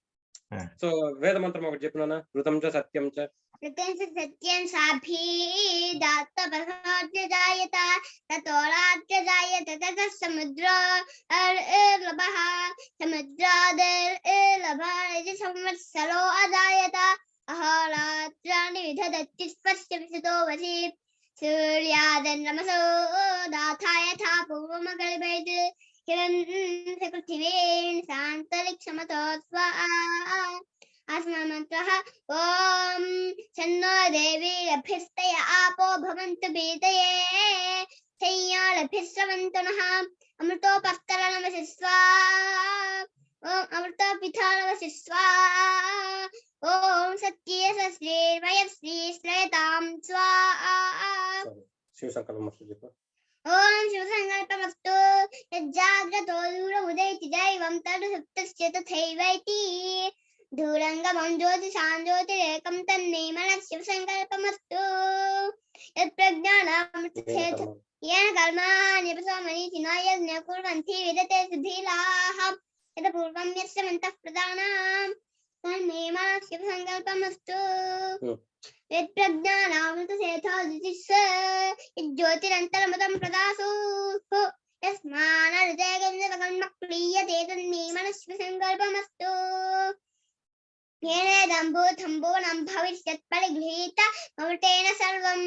So Veda mantra ఒకటి చెప్పినానా ృతం చ సత్యం చ ऋतं च सत्यं साभिदात्तपराज्य जायत ततो राज्य जायत ततः समुद्रार्लभः समुद्रादिर्लभः इति संवत्सरो अजायत अहोरात्राणि विदधति स्पश्य विशतो वसि सूर्यादन्नमसो दाथा यथा पूर्वमकल्पयत् हिरण्यपृथिवीं सान्तरिक्षमतो स्वाहा अस्मन्मन्त्रः ॐ शन्नो देवी लभिस्तय आपो भवन्तु पीतये शय्या लभिस्रवन्तु नः अमृतोपस्तरणमसि स्वाहा Om Amrita Pithanavasi Swaha. Om Satya Sasri Vayam Sri Slatam Swaha. Shiv Sankalpamastu Japa. Om Shiv Sankalpamastu Yajjagrato Dura Udayti Daivam Tadu Saptasya Tathaivaiti Dhurangamam Jyoti Sanjyoti Rekam Tanne Manas Shiv Sankalpamastu Yat Prajnanam Thetha Yana Karmani Pasamani Tinaya Nakurvanti Vidate Siddhilaha Yata Purvam Yasya Mantah Pradhanam Tanne Manas Shiv Sankalpamastu Yat Prajnanam Thetha Jyotisa Jyotirantaramadam Pradasu Yasmana Ridegam Navakalmakriya Tanne Manas Shiv Sankalpamastu Yene Dambu Thambu Nambhavishyat Parigrhita Mavatena Sarvam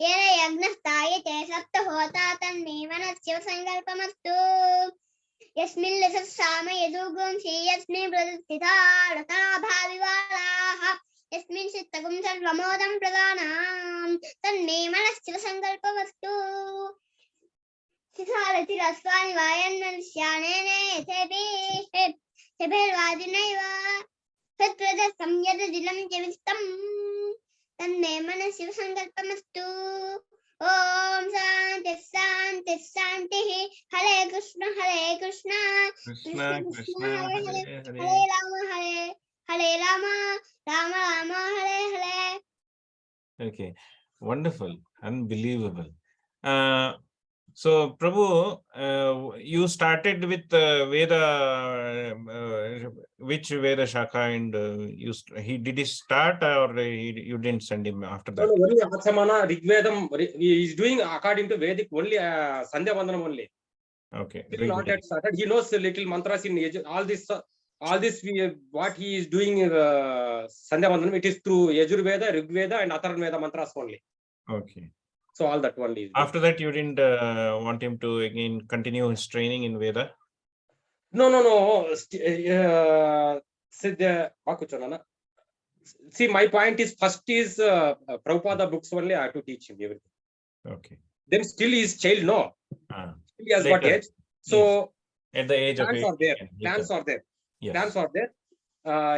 Yene Yagnastayate Sapta Hota Tanne Manas Shiva Sankalpamastu Yasmin Lasasama Yadugum Shri Yasmin Pradastita Ratana Bhavivalaha Yasmin Sittagum Sarvamodam Pradhanam Tanne Manas Shiva Sankalpamastu Sitharati Rasvani Vayan Syanene Tebe Tebelvadinaiva Satvada Samyada Dilam Javistam Tanne Manas Shiva Sankalpamastu Om Shanti Shanti Shanti Hare Krishna Krishna, Krishna, Hare Hare Hare. Hare Rama Hare Rama Rama Rama Hare Hare. Okay, wonderful, unbelievable. So, Prabhu, you started with Veda, which Veda Shakha, and did he start, or you didn't send him after that? Only Atsamana, Rigvedam, he is doing according to Vedic only Sandhya Vandanam only. Okay. Still not yet started. He knows little mantras in all this. What he is doing Sandhya Vandanam, it is through Yajurveda, Rigveda, and Atharvaveda mantras only. Okay. So all that only. After that, you didn't want him to again continue his training in Veda? No. See, my point is first is Prabhupada books only. I have to teach him everything. Okay. Then still he is child, no. Still he has got Later. age. So at the age of plans 8, are there. he Plans can. are there. Yes. Plans are there.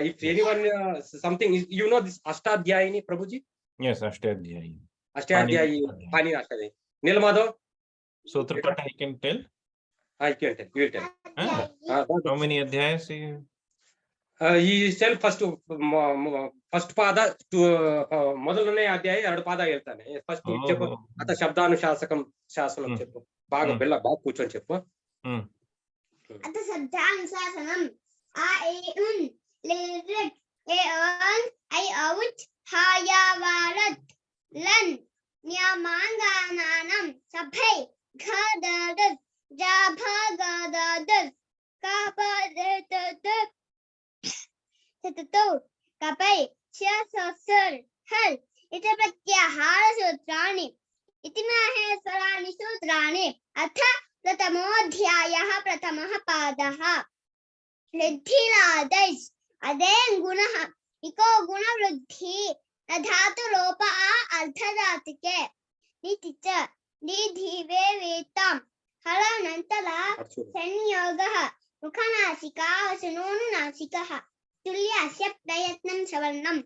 If Yes. anyone something is, you know, this Ashtadhyayini, Prabhuji. Yes, Ashtadhyayi. Ashtadhyayi, Pani Ashtadhyayi. Neela Madhava. Sutrapata, he can tell. I can tell. You will tell. How many adhyayas? He tell first pada to ಮೊದಲನೇ ಅಧ್ಯಾಯ ಎರಡು ಪಾದ ಹೇಳ್ತಾನೆ. First చెప్పు అత శబ్దానుశాసకం శాసనం చెప్పు. బాగా బెల్ల బాగా కూర్చొని చెప్పు. అత శబ్దానుశాసనం ఆ ఏ ఉన్ లిరిక్ ఏ ఆన్ ఐ అవుట్ హాయావారత్ లన్ న్యామాంగానానం సభై ఘదద జాభగదద కాపదద ततो कपै च हल इति प्रत्याहार सूत्राणि इति माहेश्वराणि सूत्राणि अथ प्रथमोऽध्यायः प्रथमः पादः वृद्धिरादैस् अदेन गुणः इको गुणवृद्धि न धातु लोप अर्धधातुके नीति च निधिवे वेतां हलानन्तल संयोगः मुखनासिका वसनोनुनासिकः तुल्यस्य प्रयत्नं सवर्णं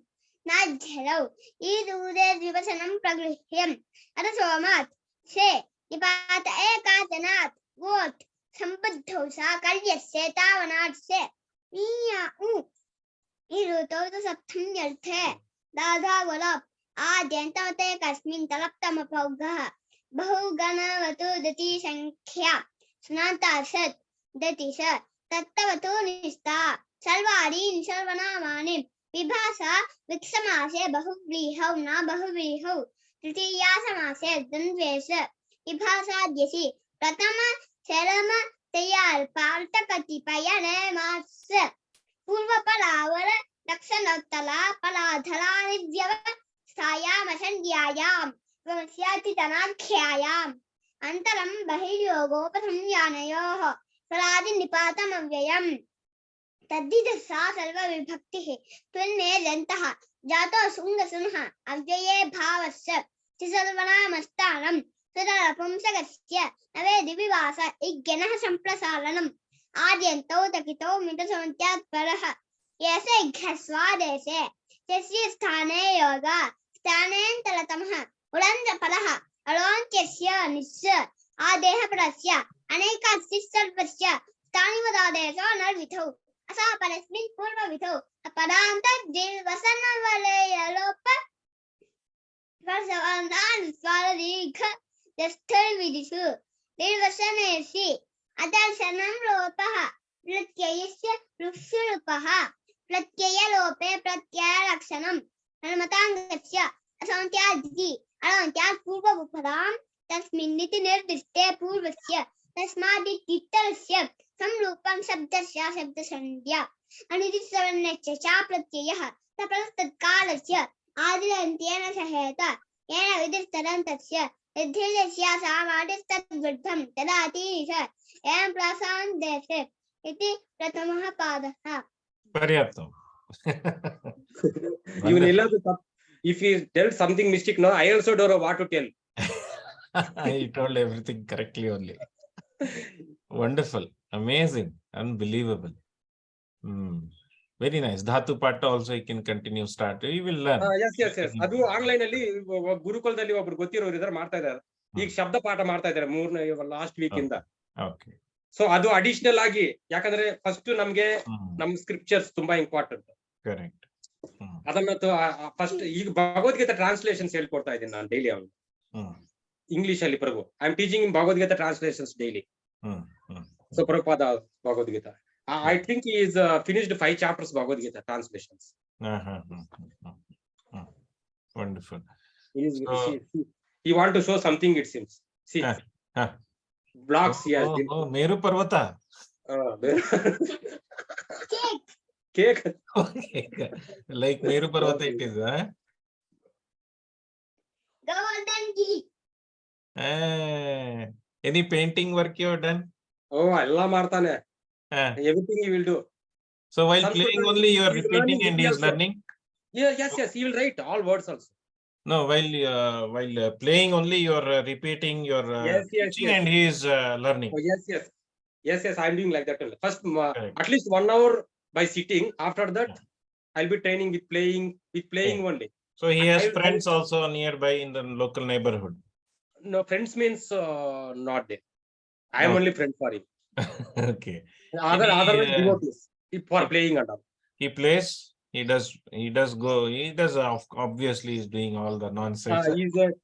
नाध्यरौ ईदूरे द्विवचनं प्रगृह्यम् अथ सोमात् से निपात एकाचनात् वोट् सम्बद्धौ साकल्यस्य तावनात् से ईया उ ईरुतौ तु सप्तम्यर्थे दाधा गोलप् आद्यन्तमते कस्मिन् तलप्तमपौगः बहुगणवतु दति संख्या सुनान्ता सत् दति स तत्तवतु निस्ता सर्वाणीन सर्वनामानि विभाषा विक्षमासे बहुव्रीहौ न बहुव्रीहौ तृतीया समासे द्वन्द्वेष विभाषाद्यसि प्रथम चरम तैयार पार्थ कतिपय नेमास पूर्वपरावर लक्षणोत्तला पराधरानि व्यवस्थायाम संज्ञायाम वंस्यातितनाख्यायाम अन्तरं बहिर्योगोपसंज्ञानयोः स्वरादिनिपातमव्ययम् तद्धिदसा सर्वविभक्तिः त्वन्ने दन्तः जातो सुङ्गसुनः अव्यये भावस्य च सर्वनामस्थानं तदपुंसकस्य नवे दिविवास इज्ञनः सम्प्रसारणम् आद्यन्तौ तकितौ मितसन्त्यात् परः येसे घस्वादेशे तस्य स्थाने योगा स्थानेन्तरतमः उडन्तपरः अलोन्त्यस्य निस्य आदेहपरस्य अनेकास्य सर्वस्य स्थानिवदादेशो नर्विधौ असा परस्मिन् पूर्वविधौ अपरान्तर्दीर्घवसनवलयलोप स्वारदीर्घ दस्थविदिषु दीर्घवसनेषु अदर्शनं लोपः प्रत्ययस्य लुप्सुरूपः प्रत्ययलोपे प्रत्ययलक्षणम् अनुमताङ्गस्य असन्त्यादिति अलन्त्यात् पूर्वोपरां तस्मिन्निति निर्दिष्टे पूर्वस्य तस्मादित्युत्तरस्य संरूपं शब्दस्य शब्दसंज्ञा अनिदिसवर्णस्य च प्रत्ययः तत्कालस्य आदिरन्त्येन सहेत येन विदिस्तदन्तस्य यद्धिर्यस्य सामादिस्तद्वृद्धं तदातीश एवं प्रासान्देशे इति प्रथमः पादः. पर्याप्तम्. Even if he tells something mistake, no, I also don't know what to tell. He told everything correctly only. Wonderful, amazing, unbelievable. Very nice. Dhatu Patta also he can continue start. He will learn. Yes. ಅದು online ಅಲ್ಲಿ ಗುರುಕುಲದಲ್ಲಿ ಒಬ್ರು ಗೊತ್ತಿರೋರು ಇದಾರೆ ಮಾಡ್ತಾ ಇದ್ದಾರೆ. ಈಗ ಶಬ್ದ ಪಾಠ ಮಾಡ್ತಾ ಇದ್ದಾರೆ ಲಾಸ್ಟ್ ವೀಕ್ ಇಂದ. Okay. ಸೊ ಅದು ಅಡಿಷನಲ್ ಆಗಿ ಯಾಕಂದ್ರೆ ಫಸ್ಟ್ ನಮ್ಗೆ ನಮ್ ಸ್ಕ್ರಿಪ್ಚರ್ಸ್ ತುಂಬಾ ಇಂಪಾರ್ಟೆಂಟ್. ಕರೆಕ್ಟ್. ಅದನ್ನ ಫಸ್ಟ್ ಈಗ ಭಗವದ್ಗೀತಾ ಟ್ರಾನ್ಸ್ಲೇಷನ್ಸ್ ಹೇಳ್ಕೊಡ್ತಾ ಇದ್ದೀನಿ ನಾನು ಡೈಲಿ ಅವನು ಇಂಗ್ಲಿಷ್ ಅಲ್ಲಿ. Prabhu I am teaching in Bhagavad Gita translations daily. So Prabhupada Bhagavad Gita I think he is finished 5 chapters Bhagavad Gita translations. Wonderful. He want to show something, it seems. See, blocks he has been. Meru Parvata. Cake. Like Meru Parvata it is, huh? Golden Gili. Any painting work you have done? Oh, Allah martane. Everything he will do. So while playing only you are repeating and he is learning? Yes, he will write all words also. No, while playing only you are repeating your teaching and he is learning. Oh, yes, I am doing like that. First at least 1 hour by sitting. After that I'll be training with playing only. So he has friends also nearby in the local neighborhood? No, friends means not there. I am only friend for him. Okay. Otherwise devotees for playing and all. He plays. He does go. He does obviously is doing all the nonsense.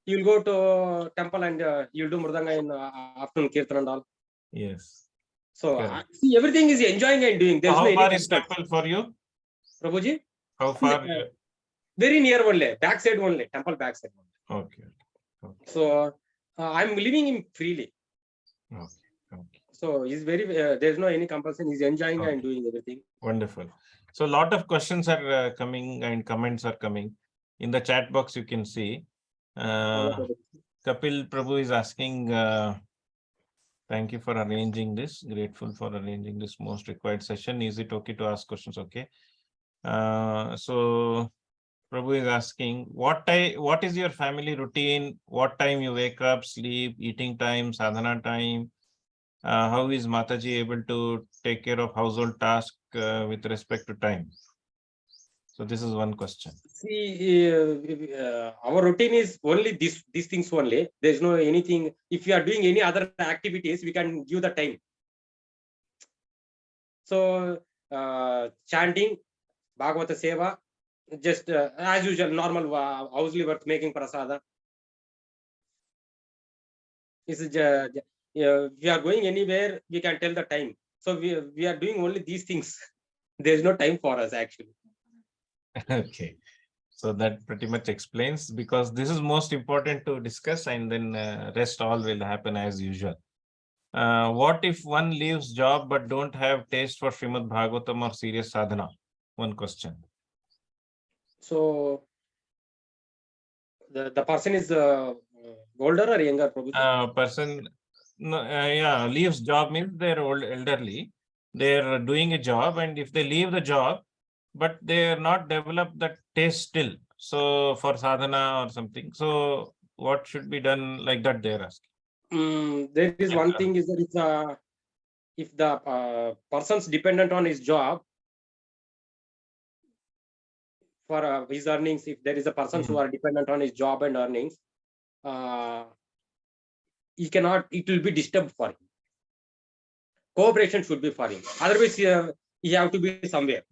He'll go to temple and he'll do mridanga in afternoon kirtan and all. Yes. So see, everything is enjoying and doing. There's how no far is temple for you, Prabhuji? How far? Very near only. Backside only. Temple backside only. Okay. So I'm leaving him freely. Okay. So he's very. There's no any compulsion. He's enjoying and doing everything. Wonderful. So a lot of questions are coming and comments are coming in the chat box. You can see. Kapil Prabhu is asking. Thank you for arranging this. Grateful for arranging this most required session. Is it okay to ask questions? Okay. So Prabhu is asking, what is your family routine? What time you wake up, sleep, eating time, sadhana time? How is Mataji able to take care of household tasks with respect to time? So this is one question. See, our routine is only these things only. There's no anything. If you are doing any other activities, we can give the time. So chanting, Bhagavata Seva, just as usual, normal housely work, making prasada. This is we are going anywhere, we can tell the time. So we are doing only these things. There is no time for us actually. Okay, so that pretty much explains, because this is most important to discuss, and then rest all will happen as usual. What if one leaves job but don't have taste for Srimad Bhagavatam or serious sadhana? One question. So the person is older or younger? Person leaves job means they're elderly. They're doing a job, and if they leave the job but they are not developed that taste still, so for sadhana or something, so what should be done like that, they're asking? There is one thing is that if the person's dependent on his job for his earnings, if there is a person who are dependent on his job and earnings, he cannot, it will be disturbed for him. Cooperation should be for him. Otherwise, he have to be somewhere.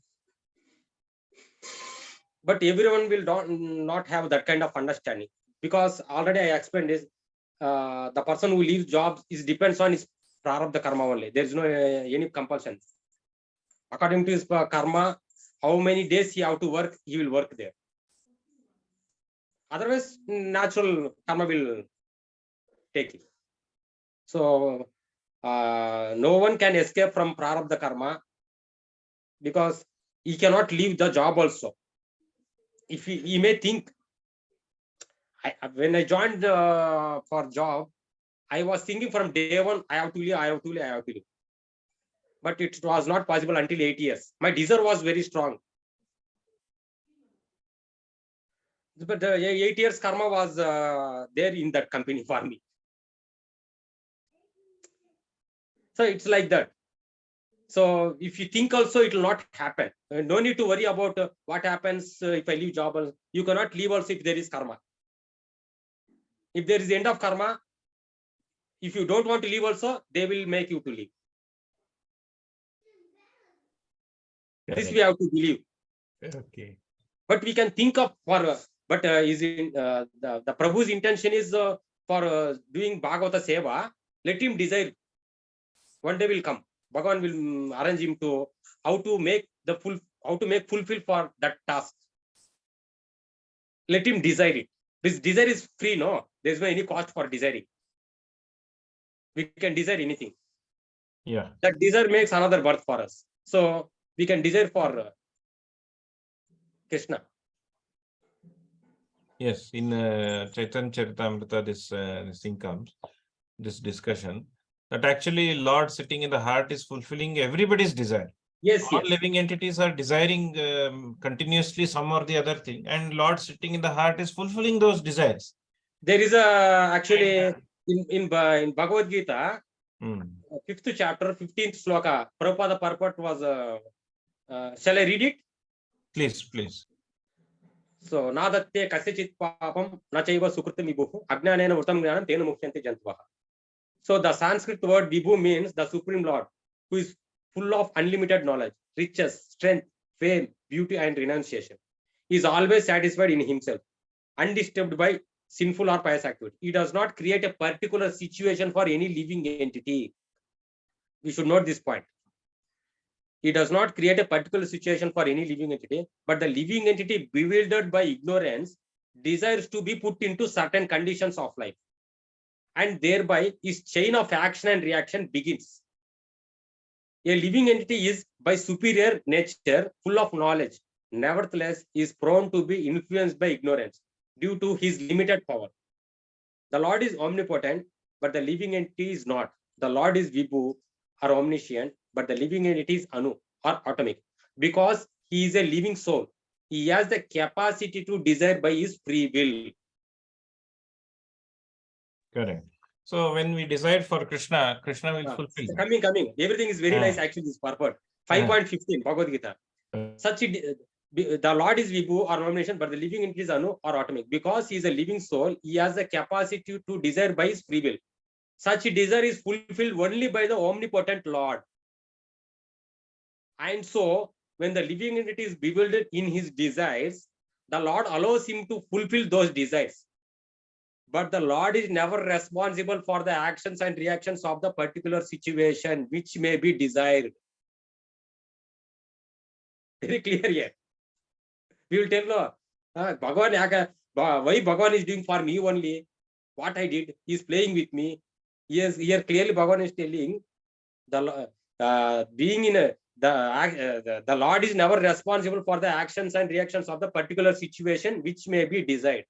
But everyone will not have that kind of understanding, because already I explained is the person who leaves jobs is depends on his prarabdha karma only. There is no any compulsion. According to his karma, how many days he have to work, he will work there. Otherwise, natural karma will take it. So no one can escape from prarabdha karma, because he cannot leave the job also. If he may think, when I joined for job, I was thinking from day one, I have to leave, I have to leave, I have to leave. But it was not possible until 8 years. My desire was very strong. But 8 years karma was there in that company for me. So it's like that. So if you think also, it will not happen. No need to worry about what happens if I leave job. You cannot leave also if there is karma. If there is end of karma, if you don't want to leave also, they will make you to leave. This we have to believe. Okay. But we can think of for, but is in the Prabhu's intention is for doing Bhagavata Seva. Let him desire. One day will come. Bhagavan will arrange him to how to make fulfill for that task. Let him desire it. This desire is free, no? There is no any cost for desiring. We can desire anything. Yeah. That desire makes another birth for us. So we can desire for Krishna. Yes, in Chaitanya Charitamrita, this thing comes, this discussion, that actually Lord sitting in the heart is fulfilling everybody's desire. Yes, All yes. living entities are desiring continuously some or the other thing, and Lord sitting in the heart is fulfilling those desires. There is actually in Bhagavad Gita, 5th chapter, 15th sloka, Prabhupada purport was, shall I read it? Please, please. So, nadatte kasyachit papam nachaiva sukritam vibhu ajnanena vrutam jnanam tena mukhyante jantvaha. So, the Sanskrit word vibhu means the Supreme Lord, who is full of unlimited knowledge, riches, strength, fame, beauty, and renunciation. He is always satisfied in himself, undisturbed by sinful or pious activity. He does not create a particular situation for any living entity. We should note this point. He does not create a particular situation for any living entity, but the living entity, bewildered by ignorance, desires to be put into certain conditions of life. And thereby his chain of action and reaction begins. A living entity is by superior nature full of knowledge. Nevertheless, is prone to be influenced by ignorance due to his limited power. The Lord is omnipotent, but the living entity is not. The Lord is Vibhu or omniscient, but the living entity is Anu or atomic. Because he is a living soul, he has the capacity to desire by his free will. Correct. So when we decide for Krishna, Krishna will fulfill. Coming. Everything is very nice, actually, this purport. 5.15, Bhagavad Gita. The Lord is Vibhu or nomination, but the living entity is Anu or atomic. Because he is a living soul, he has the capacity to desire by his free will. Such desire is fulfilled only by the omnipotent Lord. And so, when the living entity is bewildered in his desires, the Lord allows him to fulfill those desires. But the Lord is never responsible for the actions and reactions of the particular situation which may be desired. Very clear here. We will tell, no, Bhagavan, why Bhagavan is doing for me only? What I did, he is playing with me. Yes, here clearly Bhagavan is telling the being in a the Lord is never responsible for the actions and reactions of the particular situation which may be desired.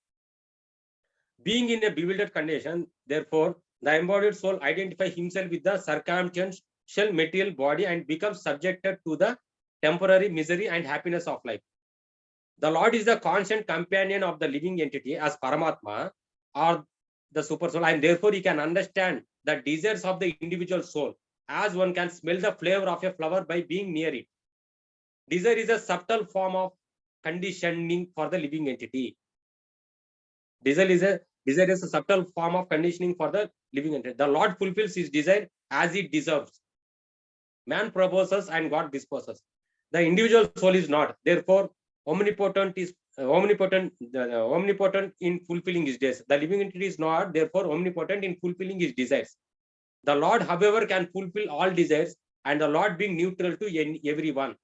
Being in a bewildered condition, therefore, the embodied soul identifies himself with the circumstantial material body and becomes subjected to the temporary misery and happiness of life. The Lord is the constant companion of the living entity as Paramatma or the super soul, and therefore he can understand the desires of the individual soul as one can smell the flavor of a flower by being near it. Desire is a subtle form of conditioning for the living entity. Desire is a subtle form of conditioning for the living entity. The Lord fulfills his desire as it deserves. Man proposes and God disposes. The individual soul is not. Therefore, omnipotent is omnipotent in fulfilling his desires. The living entity is not. Therefore, omnipotent in fulfilling his desires. The Lord, however, can fulfill all desires, and the Lord, being neutral to everyone,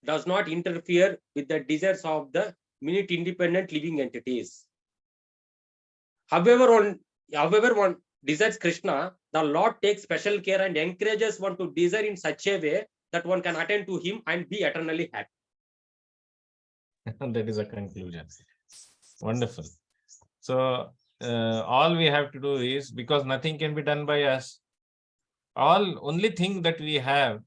does not interfere with the desires of the minute independent living entities. However, one desires Krishna, the Lord takes special care and encourages one to desire in such a way that one can attend to him and be eternally happy. That is a conclusion. Wonderful. So all we have to do is, because nothing can be done by us, only thing that we have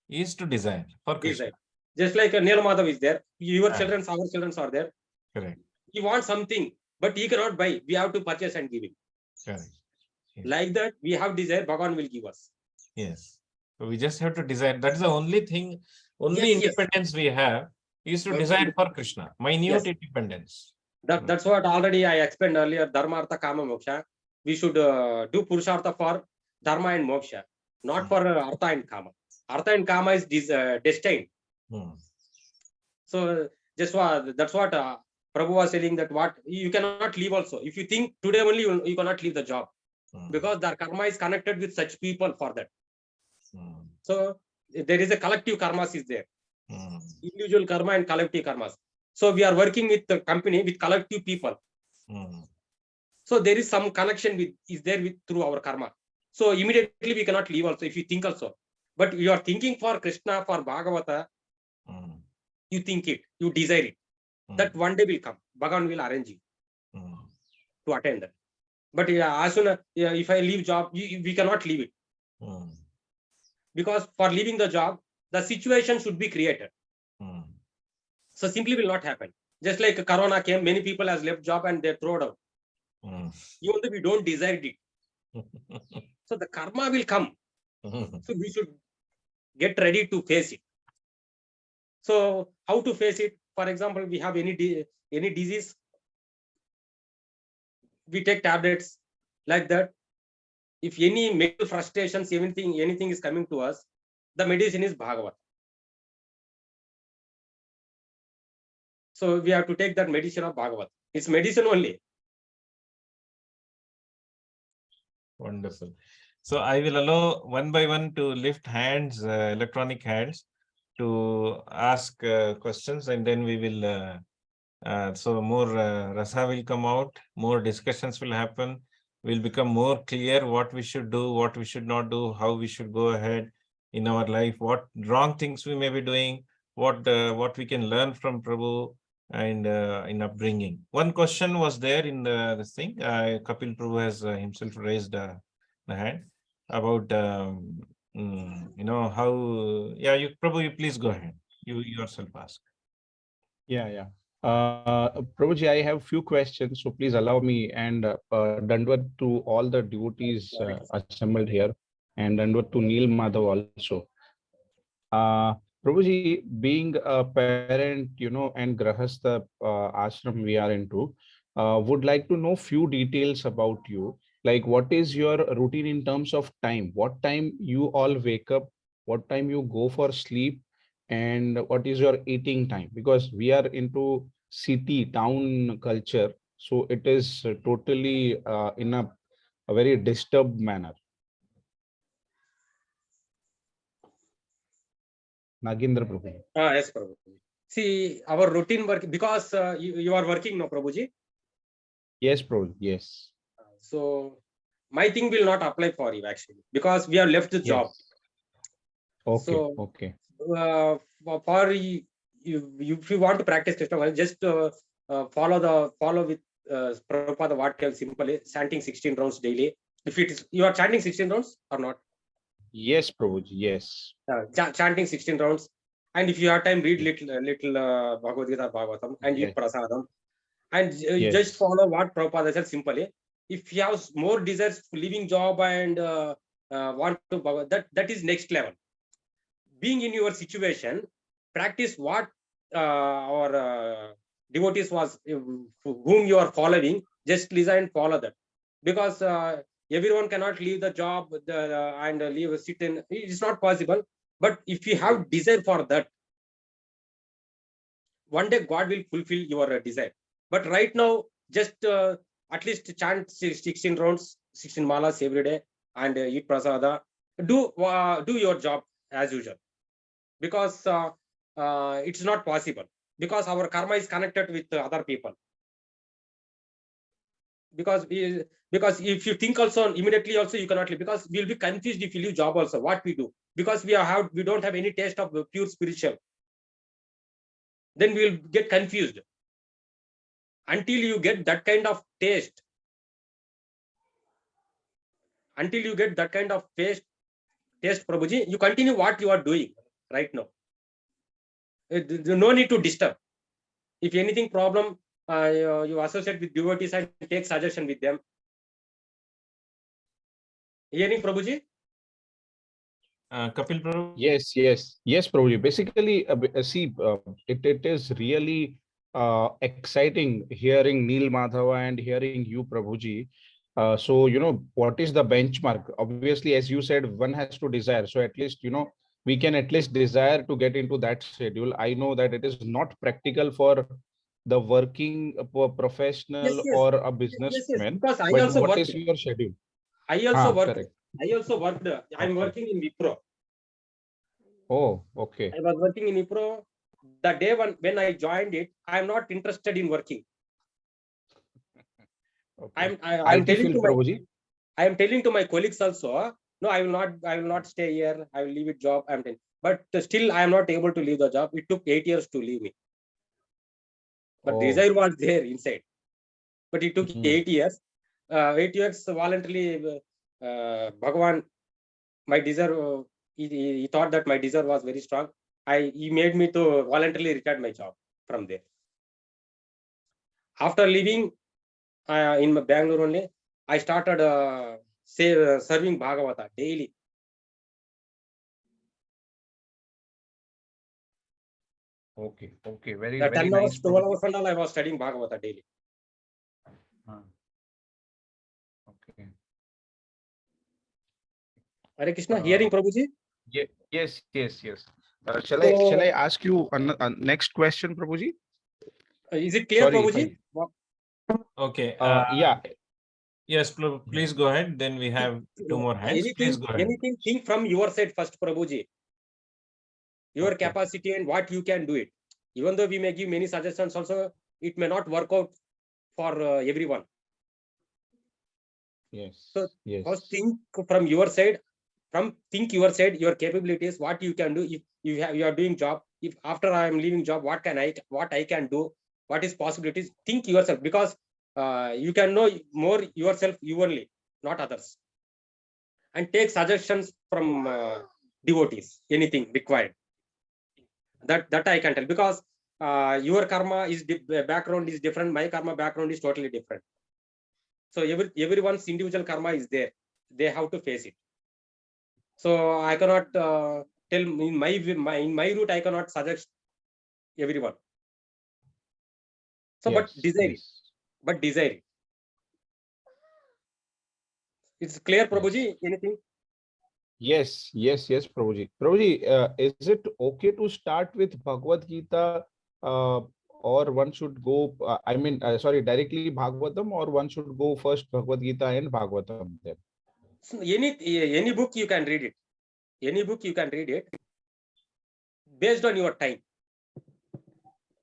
is to desire for Krishna. Desire. Just like Neela Madhava is there, your Ah. children, our children are there. Correct. He wants something, but he cannot buy. We have to purchase and give him. Correct. Yes. Like that, we have desire, Bhagavan will give us. Yes. So we just have to desire. That is the only thing, only Yes, yes. independence we have is to But- desire for Krishna. Minute Yes. independence. That's what already I explained earlier. Dharma, Artha, Kama, Moksha. We should do Purushartha for Dharma and Moksha, not for Artha and Kama. Artha and Kama is destined. Hmm. So that's what Prabhu was saying, that what you cannot leave also. If you think today only, you cannot leave the job, Hmm. because their karma is connected with such people for that. Hmm. So there is a collective karmas is there. Hmm. Individual karma and collective karmas. So we are working with the company with collective people. Hmm. So there is some connection through our karma. So immediately we cannot leave also if you think also. But you are thinking for Krishna, for Bhagavata, Hmm. you think it, you desire it. That one day will come. Bhagavan will arrange you Hmm. to attend that. But as soon as if I leave job, we cannot leave it. Hmm. Because for leaving the job, the situation should be created. Hmm. So simply will not happen. Just like Corona came, many people has left job and they throw out. Hmm. Even though we don't desire it. So the karma will come. So we should get ready to face it. So how to face it? For example, we have any disease, we take tablets like that. If any mental frustrations, anything is coming to us, the medicine is Bhagavat. So we have to take that medicine of Bhagavat. It's medicine only. Wonderful. So I will allow one by one to lift hands, electronic hands, to ask questions, and then we will. So more rasa will come out, more discussions will happen. Will become more clear what we should do, what we should not do, how we should go ahead in our life, what wrong things we may be doing, what we can learn from Prabhu, and in upbringing. One question was there in this thing. Kapil Prabhu has himself raised the hand about how. Yeah, you Prabhu, you please go ahead. You yourself ask. Yeah. Prabhuji, I have few questions, so please allow me, and Dandvat to all the devotees assembled here, and Dandvat to Neel Madhav also. Prabhuji, being a parent, and Grahastha ashram we are into, would like to know few details about you. Like, what is your routine in terms of time? What time you all wake up? What time you go for sleep? And what is your eating time? Because we are into city town culture, so it is totally in a very disturbed manner. Nagendra Prabhu. Yes, Prabhu. See, our routine work, because you are working now, Prabhuji. Yes, Prabhu. Yes. So my thing will not apply for you actually, because we have left the job. Yes. Okay. So, Okay. For you, if you want to practice Krishna, just follow with Prabhupada what tells simply chanting 16 rounds daily. If it is you are chanting 16 rounds or not, Yes, Prabhuji. Yes. chanting 16 rounds, and if you have time, read little Bhagavad Gita, Bhagavatam, and eat Yes. prasadam, and Yes. just follow what Prabhupada said simply. If you have more desires, leaving job and want to that is next level. Being in your situation, practice what our devotees was whom you are following. Just listen and follow that, because everyone cannot leave the job and leave sit in. It is not possible. But if you have desire for that, one day God will fulfill your desire. But right now, just at least chant 16 rounds, 16 malas every day, and eat prasada. Do your job as usual, because it's not possible, because our karma is connected with other people. Because if you think also immediately also you cannot leave, because we'll be confused if you leave job also what we do, because we don't have any taste of pure spiritual. Then we will get confused. Until you get that kind of taste, Prabhuji, you continue what you are doing right now. No need to disturb. If anything problem, you associate with devotees and take suggestion with them. Hearing, Prabhuji? Kapil Prabhu? Yes, Prabhuji. Basically, see, it is really exciting hearing Neel Madhava and hearing you, Prabhuji. So, what is the benchmark? Obviously, as you said, one has to desire. So, at least, we can at least desire to get into that schedule. I know that it is not practical for the working professional Yes. or a businessman, Because I but also what worked. is your schedule? I also worked. Correct. I'm Okay. working in Wipro. Oh, okay. I was working in Wipro. The day when I joined it, I'm not interested in working. Okay. I'm IT telling field, to my Prabhuji. I am telling to my colleagues also, no, I will not stay here. I will leave it job. I'm telling, but still I am not able to leave the job. It took 8 years to leave me. But Oh. desire was there inside. But it took Hmm. 8 years. 8 years voluntarily, Bhagavan, my desire, he thought that my desire was very strong. He made me to voluntarily retire my job from there. After leaving in Bangalore only, I started serving Bhagavata daily. Okay. Very, The very 10 hours, nice, 12 Prabhuji. hours and all, I was studying Bhagavata daily. Okay. Hare Krishna, hearing Prabhuji? Yes. Shall So, I ask you next question, Prabhuji? is it clear, Sorry if Prabhuji? I. Okay. Yeah. Yes, please go ahead. Then we have two more hands. Please go ahead. Anything, think from your side first, Prabhuji. Your Okay. capacity and what you can do it. Even though we may give many suggestions also, it may not work out for everyone. Yes. So, Yes. first think from your side, your capabilities, what you can do. If you are doing job, if after I am leaving job, what I can do, what is possibilities, think yourself, because you can know more yourself, you only, not others. And take suggestions from devotees, anything required. That I can tell, because your karma is background is different, my karma background is totally different. So everyone's individual karma is there. They have to face it. So I cannot tell in my route, I cannot suggest everyone. So, but Yes. desire it. Yes. But desire it. It's clear, Yes. Prabhuji? Anything? Yes, Prabhuji. Prabhuji, is it okay to start with Bhagavad Gita, or one should go, sorry, directly Bhagavatam, or one should go first Bhagavad Gita and Bhagavatam then? So any book you can read it. Any book you can read it based on your time.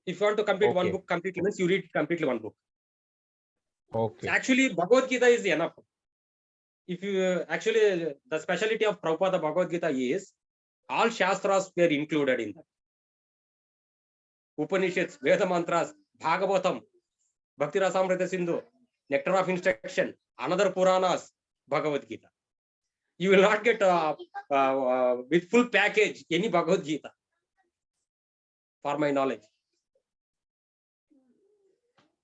If you want to complete one book completely, means you read completely one book. Okay. So actually, Bhagavad Gita is enough. If you actually, the specialty of Prabhupada Bhagavad Gita is all Shastras were included in that. Upanishads, Veda Mantras, Bhagavatam, Bhakti Rasamrita Sindhu, Nectar of Instruction, another Puranas, Bhagavad Gita. You will not get with full package any Bhagavad Gita, for my knowledge.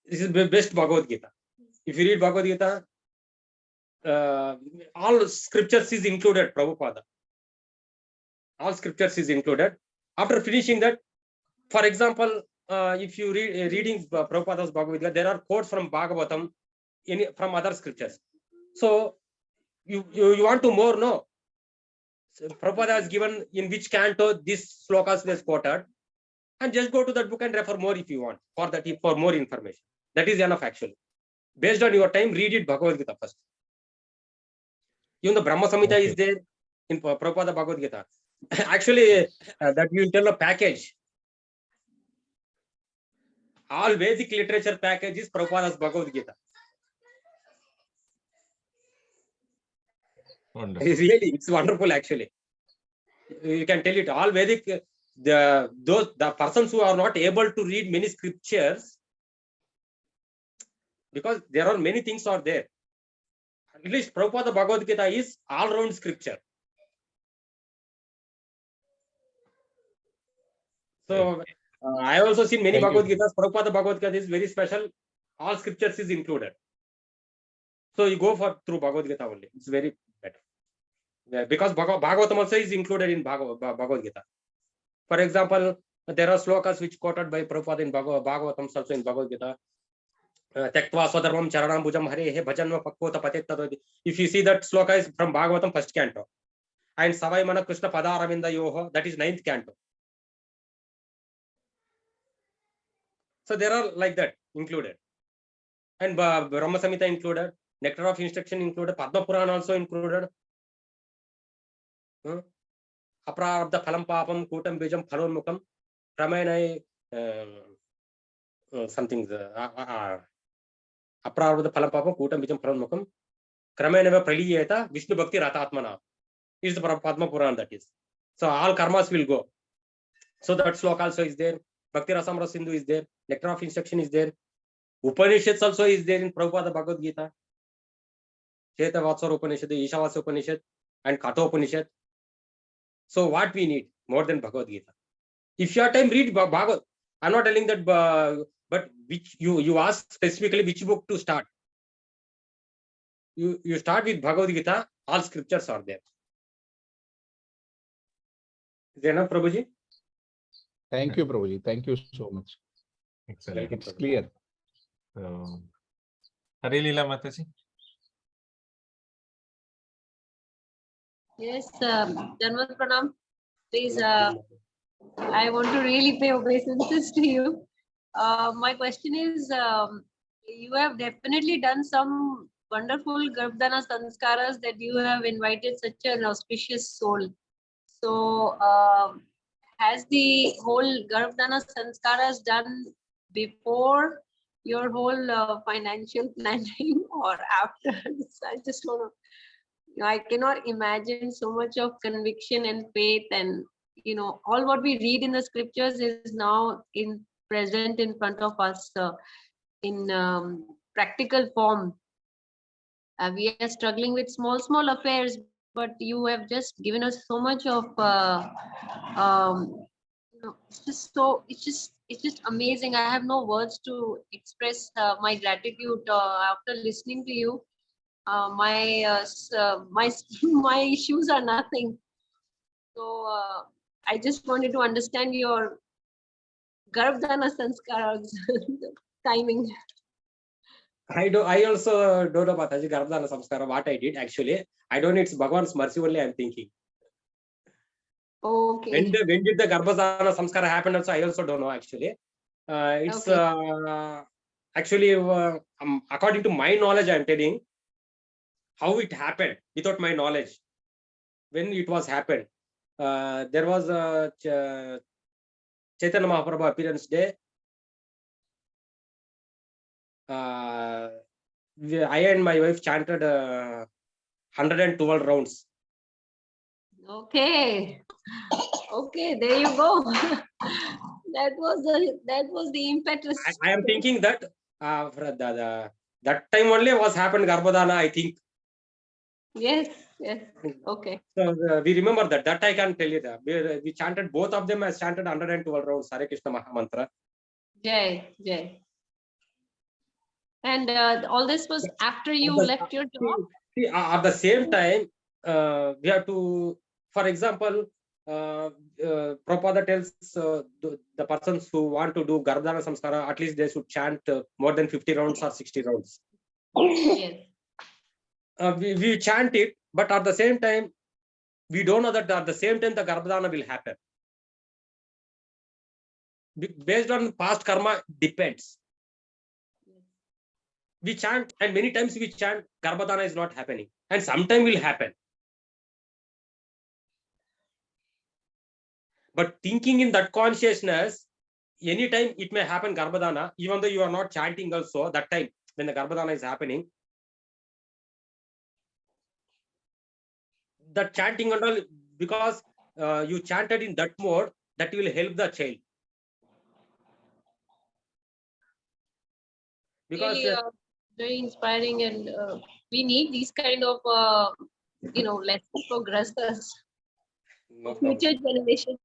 This is the best Bhagavad Gita. If you read Bhagavad Gita, all scriptures is included, Prabhupada. All scriptures is included. After finishing that, for example, if you read reading Prabhupada's Bhagavad Gita, there are quotes from Bhagavatam from other scriptures. So you want to more know. So Prabhupada has given in which canto this slokas was quoted, and just go to that book and refer more if you want for more information. That is enough actually. Based on your time, read it Bhagavad Gita first. Even the Brahma Samhita is there in Prabhupada Bhagavad Gita. Actually, that will tell a package. All Vedic literature package is Prabhupada's Bhagavad Gita. Wonderful. Really, it's wonderful actually. You can tell it all Vedic. The persons who are not able to read many scriptures, because there are many things are there. At least Prabhupada Bhagavad Gita is all-round scripture. So I have also seen many Thank Bhagavad you. Gitas. Prabhupada Bhagavad Gita is very special. All scriptures is included. So you go through Bhagavad Gita only. It's very better. Yeah, because Bhagavatam also is included in Bhagavad Gita. For example, there are slokas which quoted by Prabhupada in Bhagavatam, also in Bhagavad Gita. Tektva swadharmam charanam bhujam hare bhajanva pakkota patettat. If you see that sloka is from Bhagavatam first canto. And Savai Mana Krishna Padaravinda Yoho, that is 9th canto. So there are like that included. And Brahma Samhita included, Nectar of Instruction included, Padma Purana also included. Aprarabdha phalam papam kutam bijam phalonmukam pramayana something aprarabdha phalam papam kutam bijam phalonmukam kramayana praliyeta Vishnu bhakti ratatmana is the Padma Purana, that is. So all karmas will go. So that sloka also is there. Bhakti Rasamrasa Sindhu is there. Nectar of Instruction is there. Upanishads also is there in Prabhupada Bhagavad Gita. Cheta Vatsara Upanishad, Ishavasya Upanishad, and Katha Upanishad. So what we need more than Bhagavad Gita? If you have time, read Bhagavad. I'm not telling that, but which you ask specifically which book to start. You start with Bhagavad Gita. All scriptures are there. Is there enough, Prabhuji? Thank you, Prabhuji. Thank you so much. Excellent. It's clear. So, Hare Leela Mataji. Yes, Janvat Pranam. Please, I want to really pay obeisances to you. My question is, you have definitely done some wonderful Garbhadana Sanskaras that you have invited such an auspicious soul. So, has the whole Garbhadana Sanskaras done before your whole financial planning or after? I just want to, I cannot imagine so much of conviction and faith, and all what we read in the scriptures is now present in front of us in practical form. We are struggling with small affairs, but you have just given us so much of it's just amazing. I have no words to express my gratitude after listening to you. My my issues are nothing. So I just wanted to understand your Garbhadana Sanskara timing. I also don't know about Garbhadana Samskara, what I did actually. I don't know, it's Bhagwan's mercy only I'm thinking. Okay. When did the Garbhadana Samskara happen also, I also don't know actually. It's okay. Actually, according to my knowledge, I'm telling how it happened without my knowledge. When it was happened, there was a Chaitanya Mahaprabhu appearance day. I and my wife chanted 112 rounds. Okay. Okay, there you go. that was the impetus. I am thinking that that time only was happened Garbhadana, I think. Yes. Okay. So we remember that. That I can tell you that. We chanted, both of them as chanted 112 rounds, Hare Krishna Mahamantra. Jai. And all this was after you left your job? See, at the same time, we have to, for example, Prabhupada tells the persons who want to do Garbhadana Samskara, at least they should chant more than 50 rounds or 60 rounds. Yes. We chant it, but at the same time, we don't know that at the same time the Garbhadana will happen. Based on past karma, depends. We chant, and many times we chant, Garbhadana is not happening, and sometime will happen. But thinking in that consciousness, anytime it may happen Garbhadana, even though you are not chanting also, that time when the Garbhadana is happening, the chanting and all, because you chanted in that mode, that will help the child. Because Really, very inspiring, and we need these kind of lessons for grastas no for problem. future generations.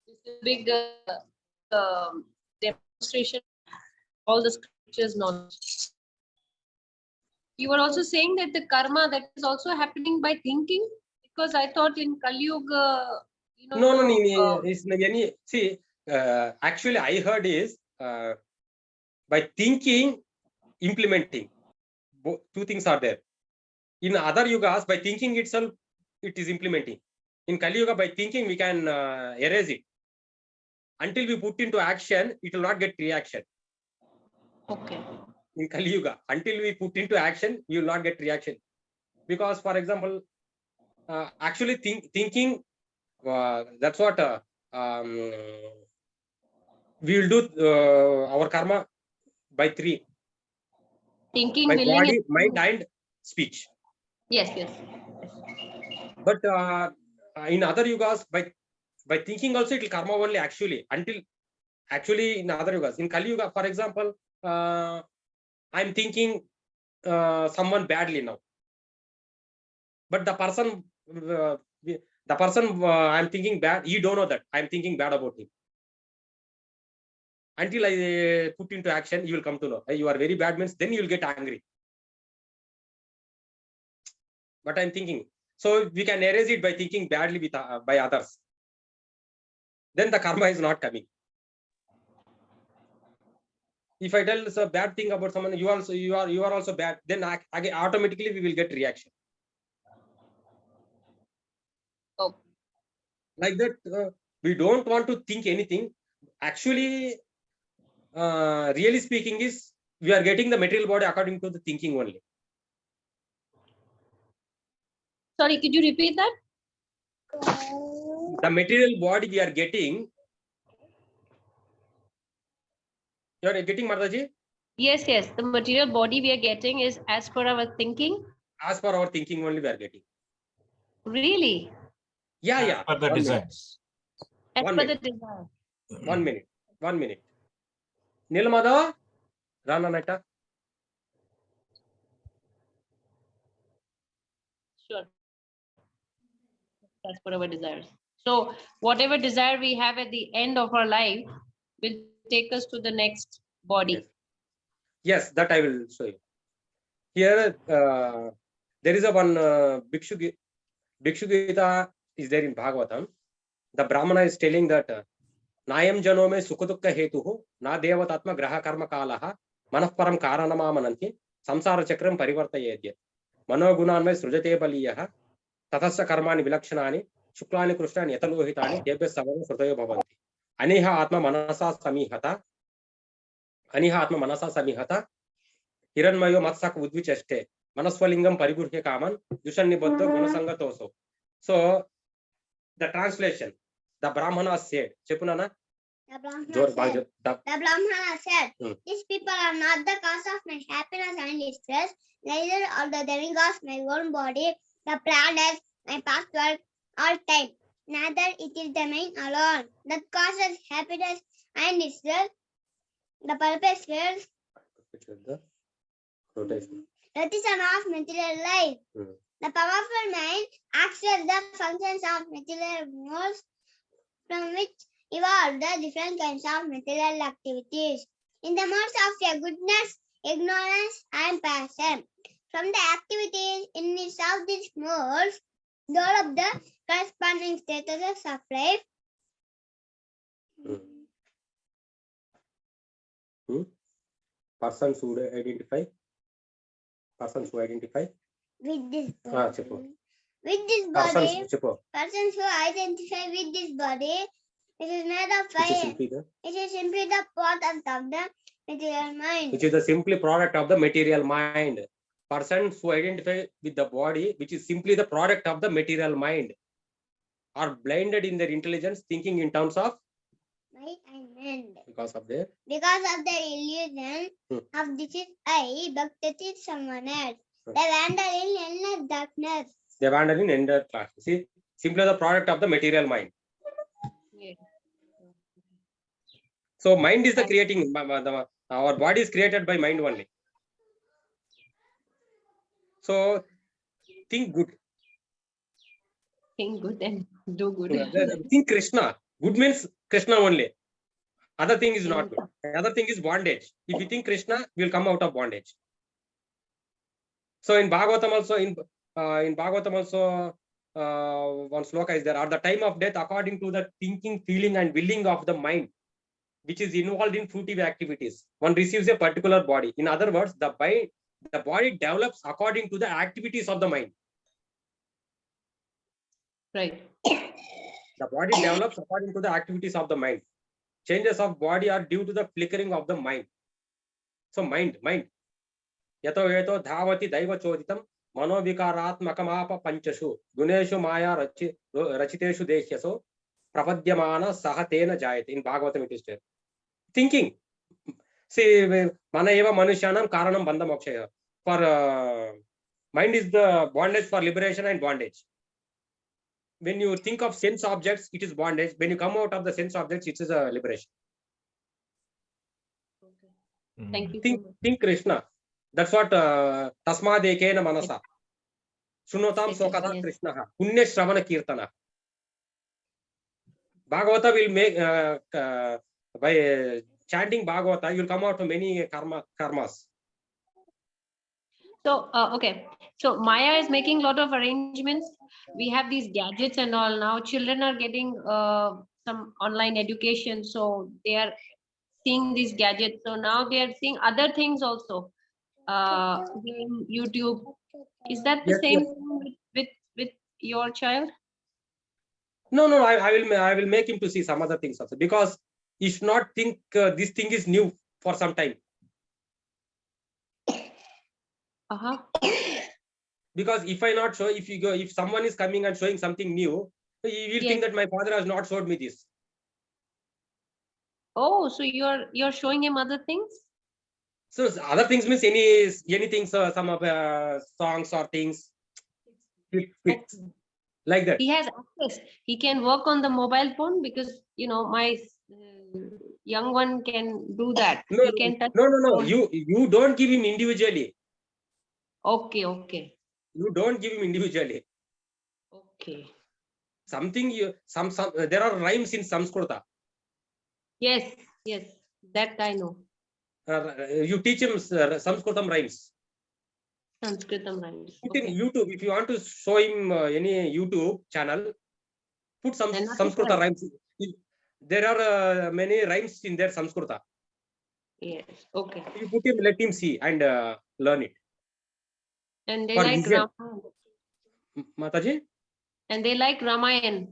It's a big demonstration of all the scriptures knowledge. You were also saying that the karma that is also happening by thinking, because I thought in Kali Yuga, No, it's any. See, actually, I heard is by thinking, implementing. Two things are there. In other yugas, by thinking itself, it is implementing. In Kali Yuga, by thinking, we can erase it. Until we put into action, it will not get reaction. Okay. In Kali Yuga, until we put into action, you will not get reaction. Because, for example, actually thinking, that's what we will do our karma by three. Thinking, By willing, body, and mind, and speech. yes. But in other yugas, by thinking also it will karma only actually, until actually in other yugas. In Kali Yuga, for example, I'm thinking someone badly now. But the person I'm thinking bad, you don't know that I'm thinking bad about him. Until I put into action, you will come to know. Hey, you are very bad means then you will get angry. But I'm thinking. So we can erase it by thinking badly with by others. Then the karma is not coming. If I tell a bad thing about someone, you are also bad, then again automatically we will get reaction. Oh. Like that, we don't want to think anything. Actually, really speaking, is we are getting the material body according to the thinking only. Sorry, could you repeat that? The material body we are getting. You are getting, Mataji? Yes. The material body we are getting is as per our thinking. As per our thinking only we are getting. Really? Yeah. For the desires. As One per minute. the desire. 1 minute. 1 minute. Neela, Madhava, Rana Nata. Sure. As per our desires. So whatever desire we have at the end of our life will take us to the next body. Yes, that I will show you. Here, there is a one Bhikshu Gita is there in Bhagavatam. The Brahmana is telling that Nayam Janome Sukadukka Hetuhu, Na Devatatma Graha Karma Kalaha, Manahparam Karanama Mananti, Samsara Chakram Parivartayedya, Manogunanme Srujate Baliyaha, Tatasa Karmani Vilakshanani, Shuklani Krushnani Yatalohitani, Debya Savana Srutayo Bhavanti. Aniha Atma Manasa Samihata, Hiranmayo Matsak Udvicheste, Manaswalingam Paribhurhe Kaman, Dushan Nibuddha Gunasangatoso. So the translation, the Brahmana said, Chepunana? The Brahmana said, these people are not the cause of my happiness and distress, neither are the demigods my own body, the planets, my past work, all time. Neither it is the mind alone that causes happiness and distress. The purpose is the rotation of material life. The powerful mind acts as the functions of material modes from which evolve the different kinds of material activities. In the modes of your goodness, ignorance, and passion, From the activities in each of these modes, develop the corresponding statuses of life. Persons who identify With this చెప్పు. body. With this body. చెప్పు. Persons who identify with this body, it is made of fire. It is simply the product of the material mind. Which is the simply product of the material mind. Persons who identify with the body, which is simply the product of the material mind, are blinded in their intelligence, thinking in terms of Might and end. because of their illusion of this is I, but that is someone else. They wander in endless darkness. They wander in endless darkness. See, simply the product of the material mind. Yeah. So mind is the creating. Our body is created by mind only. So think good. Think good and do good. Think Krishna. Good means Krishna only. Other thing is not good. Other thing is bondage. If you think Krishna, we will come out of bondage. So in Bhagavatam also, one sloka is there. At the time of death, according to the thinking, feeling, and willing of the mind, which is involved in fruitive activities, one receives a particular body. In other words, the body develops according to the activities of the mind. Right. The body develops according to the activities of the mind. Changes of body are due to the flickering of the mind. So mind. Yato yeto dhavati daiva choditam manovikaraatmakamapa panchashu guneshu maya rachiteshu deshyaso prapadyamana sahatena jayate. In Bhagavatam it is there. Thinking. See, mana eva manusyanam karanam bandha mokshaya. For mind is the bondage for liberation and bondage. When you think of sense objects, it is bondage. When you come out of the sense objects, it is a liberation. Okay. Thank you. Think Krishna. That's what Tasma Dekena Manasa. Sunotam Sokata Krishna. Punya Shravana Kirtana. Bhagavata will make by chanting Bhagavata, you will come out of many karmas. So, okay. So Maya is making a lot of arrangements. We have these gadgets and all now. Children are getting some online education. So they are seeing these gadgets. So now they are seeing other things also. In YouTube. Is that the same with your child? No, I will make him to see some other things also, because he should not think this thing is new for some time. Because if someone is coming and showing something new, he will think that my father has not showed me this. Oh, so you're showing him other things? So other things means anything, so some of songs or things. Like that. He has access. He can work on the mobile phone because my young one can do that. No, he can touch no. You don't give him individually. Okay. You don't give him individually. Okay. Something there are rhymes in Sanskrita. Yes, that I know. You teach him Sanskritam rhymes. Sanskritam rhymes. Put in YouTube. If you want to show him any YouTube channel, put some Sanskrita rhymes. There are many rhymes in their Sanskrita. Yes. Okay. You put him, let him see and learn it. And they like Ramayan. Mataji? And they like Ramayan.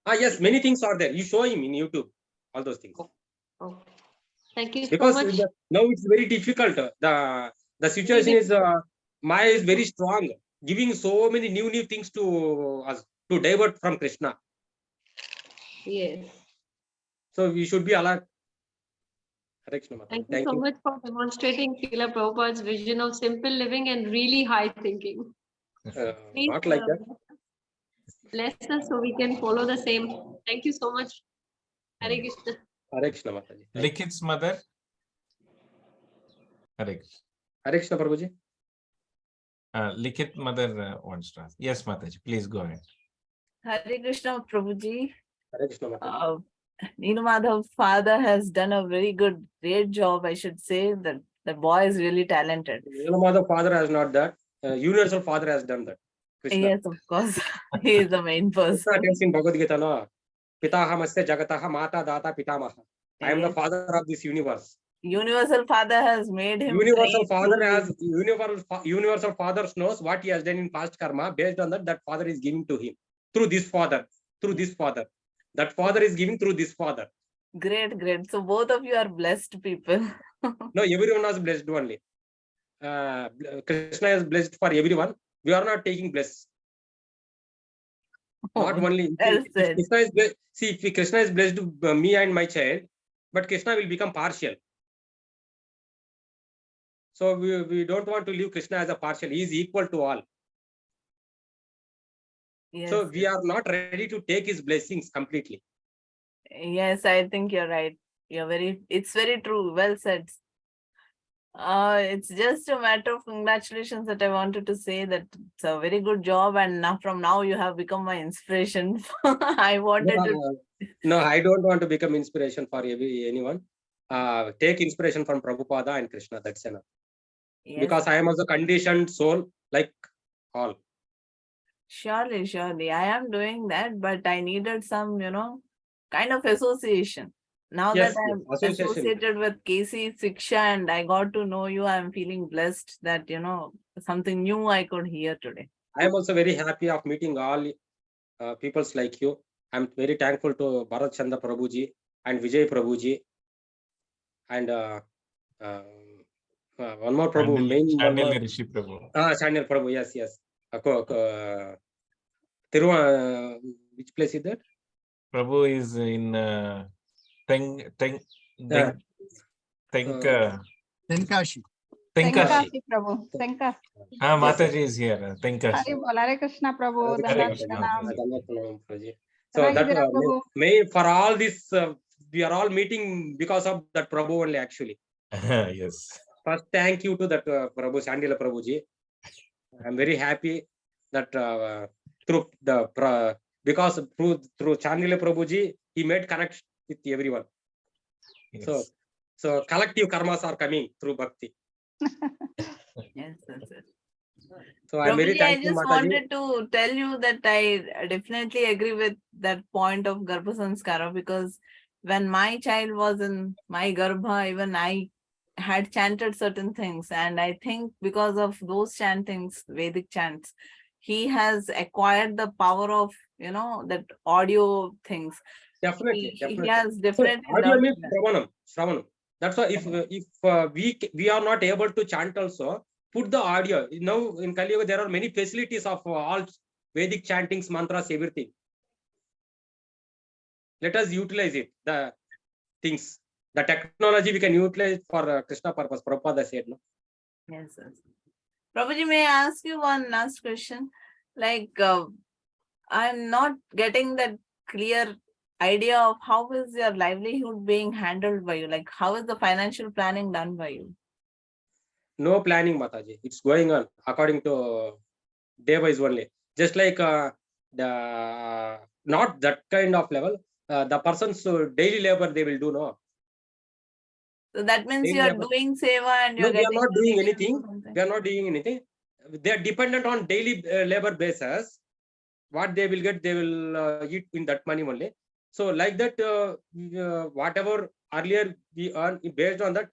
Yes, many things are there. You show him in YouTube, all those things. Okay. Thank you because so much. Now it's very difficult. The situation is Maya is very strong, giving so many new things to us to divert from Krishna. Yes. So we should be alert. Thank you so much for demonstrating Srila Prabhupada's vision of simple living and really high thinking. Please, not like that. Bless us so we can follow the same. Thank you so much. Hare Krishna. Hare Krishna, Mataji. Likhit's mother. Hare Krishna. Hare Krishna, Prabhuji. Likhit mother wants to ask. Yes, Mataji, please go ahead. Hare Krishna, Prabhuji. Hare Krishna, Mataji. Madhava's father has done a very great job, I should say. The boy is really talented. Madhava's father has not that. universal father has done that. Krishna. Yes, of course. He is the main Krishna person. tells in Bhagavad Gita, no, Pitahamasya Jagataha Mata Data Pitamaha. I am the Yes. father of this universe. Universal Father has made him Universal free father through has universal father knows what he has done in past karma. Based on that, that father is giving to him through this father, through this father. That father is giving through this father. Great, great. So both of you are blessed people. No, everyone was blessed only. Krishna is blessed for everyone. We are not taking bless. Not only Well if said. Krishna is blessed, see, if Krishna is blessed me and my child, but Krishna will become partial. So we don't want to leave Krishna as a partial. He is equal to all. Yes, So we are not ready to take his blessings completely. yes, I think you're right. It's very true. Well said. It's just a matter of congratulations that I wanted to say that it's a very good job, and now from now you have become my inspiration. I wanted to. No, I don't want to become inspiration for anyone. Take inspiration from Prabhupada and Krishna. That's enough. Yes, Because I am also conditioned soul like all. surely, surely. I am doing that, but I needed some, kind of association. Now Yes, that yes, I'm association. associated with KCShiksha and I got to know you, I'm feeling blessed that, something new I could hear today. I am also very happy of meeting all peoples like you. I'm very thankful to Bharat Chanda Prabhuji and Vijay Prabhuji and one more Prabhu, one more. Rishi Prabhu. Channel Prabhu, yes, yes. Which place is that? Prabhu is in Tenkashi. Tenkashi. Prabhu. Tenka. Mataji is here. Hare Tenkashi. Bol, Hare Krishna Prabhu. Hare Dandavat Krishna. So that ಚೆನ್ನಾಗಿದ್ದೀರಾ Prabhu? for all this, we are all meeting because of that Prabhu only actually. Yes. First, thank you to that Prabhu, Sandila Prabhuji. I'm very happy that through because through Chandila Prabhuji, he made connection with everyone. Yes. So collective karmas are coming through bhakti. Yes, that's it. So I'm very Prabhuji, I thankful, just Mataji. wanted to tell you that I definitely agree with that point of Garbha Sanskara, because when my child was in my Garbha, even I had chanted certain things, and I think because of those chantings, Vedic chants, he has acquired the power of, that audio things. Definitely, He definitely. has So definitely audio loved means that. Shravanam. That's why if we are not able to chant also, put the audio. Now in Kali Yuga, there are many facilities of all Vedic chantings, mantras, everything. Let us utilize it. The things, the technology we can utilize for Krishna purpose. Prabhupada said, no? Yes, yes. Prabhuji, may I ask you one last question? Like, I'm not getting that clear idea of how is your livelihood being handled by you? Like, how is the financial planning done by you? No planning, Mataji. It's going on according to day wise only. Just like the not that kind of level. The person's daily labor they will do, no. So that means Daily you are labor. doing seva and you're No, they are getting not doing donation anything. or something. They are not doing anything. They are dependent on daily labor basis. What they will get, they will eat in that money only. So like that, whatever earlier we earn, based on that,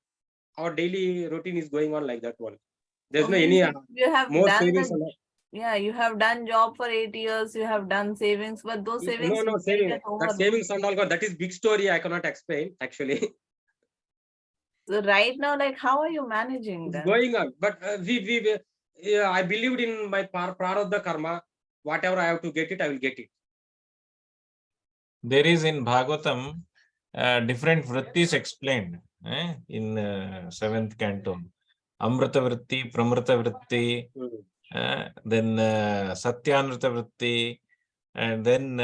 our daily routine is going on like that one. There's So no means any you have more done savings. yeah, you have done job for 8 years, you have done savings, but those savings No will saving. get over. That savings and all, that is big story. I cannot explain actually. So right now, like, how are you managing It's that? going on, but I believed in my prarabdha karma. Whatever I have to get it, I will get it. There is in Bhagavatam different vrittis explained in 7th canto. Amrita vritti, pramrita vritti, then satyanrita vritti, and then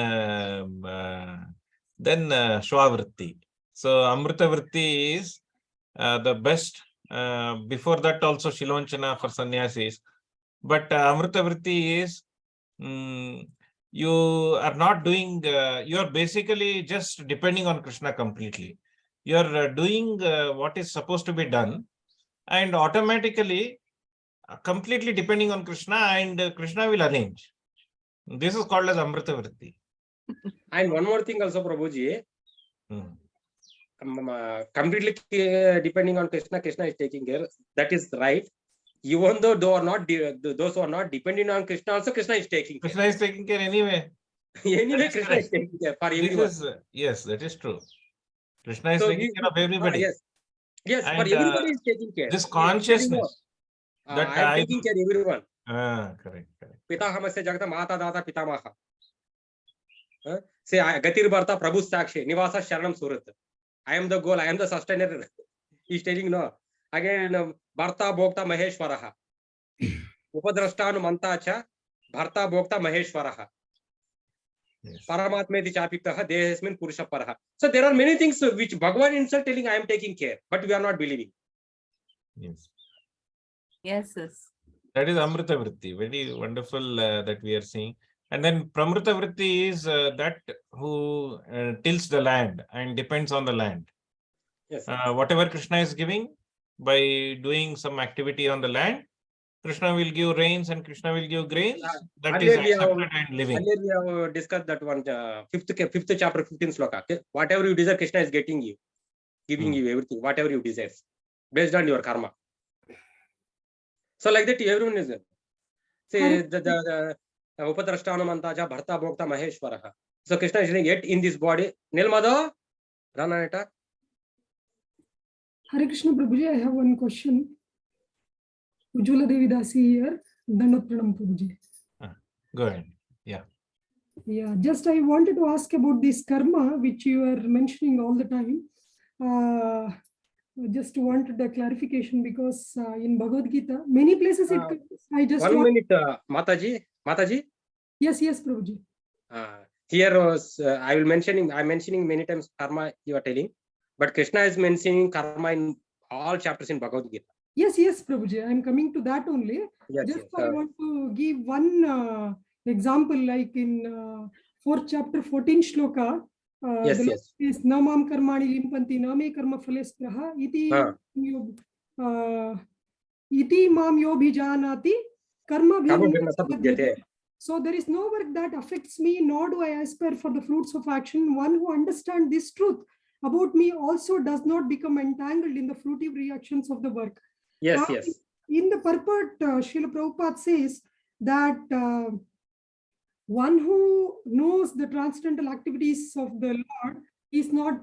shwa vritti. So amrita vritti is the best. Before that also Shilonchana for sannyasis. But amrita vritti is you are not doing, you are basically just depending on Krishna completely. You are doing what is supposed to be done, and automatically completely depending on Krishna, and Krishna will arrange. This is called as Amrita Vritti. And one more thing also, Prabhuji, completely depending on Krishna, Krishna is taking care. That is right. Even though those who are not depending on Krishna, also Krishna is taking care. Krishna is taking care anyway. Anyway, That's Krishna correct. is taking care for This everyone. is, yes, that is true. Krishna is So taking care of everybody. Yes, for And, everybody is taking care. This He is telling consciousness what? that I am taking care of everyone. Correct. Pita hamasya jagata mata data pitamaha. Say Gatir Bharta Prabhu Sakshi Nivasa Sharanam Surat. I am the goal, I am the sustainer. He is telling no. Again, Bharta Bhokta Maheshwaraha. Upadrashtanu Mantacha Bharta Bhokta Maheshwaraha. Paramatmeti Chapiktaha Dehesmin Purusha Paraha. So there are many things which Bhagavan himself telling I am taking care, but we are not believing. Yes. That is Amrita Vritti. Very wonderful that we are seeing. And then Pramrita Vritti is that who tills the land and depends on the land. Yes. Whatever Krishna is giving, by doing some activity on the land, Krishna will give rains and Krishna will give grains. That is accepted and living. Earlier we have discussed that one, fifth chapter, 15th sloka. Okay? Whatever you desire, Krishna is getting you, giving you everything, whatever you desire, based on your karma. So like that, everyone is there. Say the Upadrashtana Mantaja Bharta Bhokta Maheshwaraha. So Krishna is saying, yet in this body, Nilmada, Rananeta. Hare Krishna Prabhuji, I have one question. Ujjwala Devi Dasi here. Dandat Pranam Prabhuji. Go ahead. Yeah, just I wanted to ask about this karma, which you are mentioning all the time. Just wanted a clarification because in Bhagavad Gita, many places I just 1 minute, Mataji. Yes, Prabhuji. Here was I'm mentioning many times karma you are telling, but Krishna is mentioning karma in all chapters in Bhagavad Gita. Yes, Prabhuji. I'm coming to that only. Yes, I want to give one example, like in 4th chapter, 14th shloka. Yes. Is namam karmani limpanti name karma phalespraha iti mam yobhijanati karma bhirna. So there is no work that affects me, nor do I aspire for the fruits of action. One who understands this truth about me also does not become entangled in the fruitive reactions of the work. Yes. In the purport, Srila Prabhupada says that one who knows the transcendental activities of the Lord is not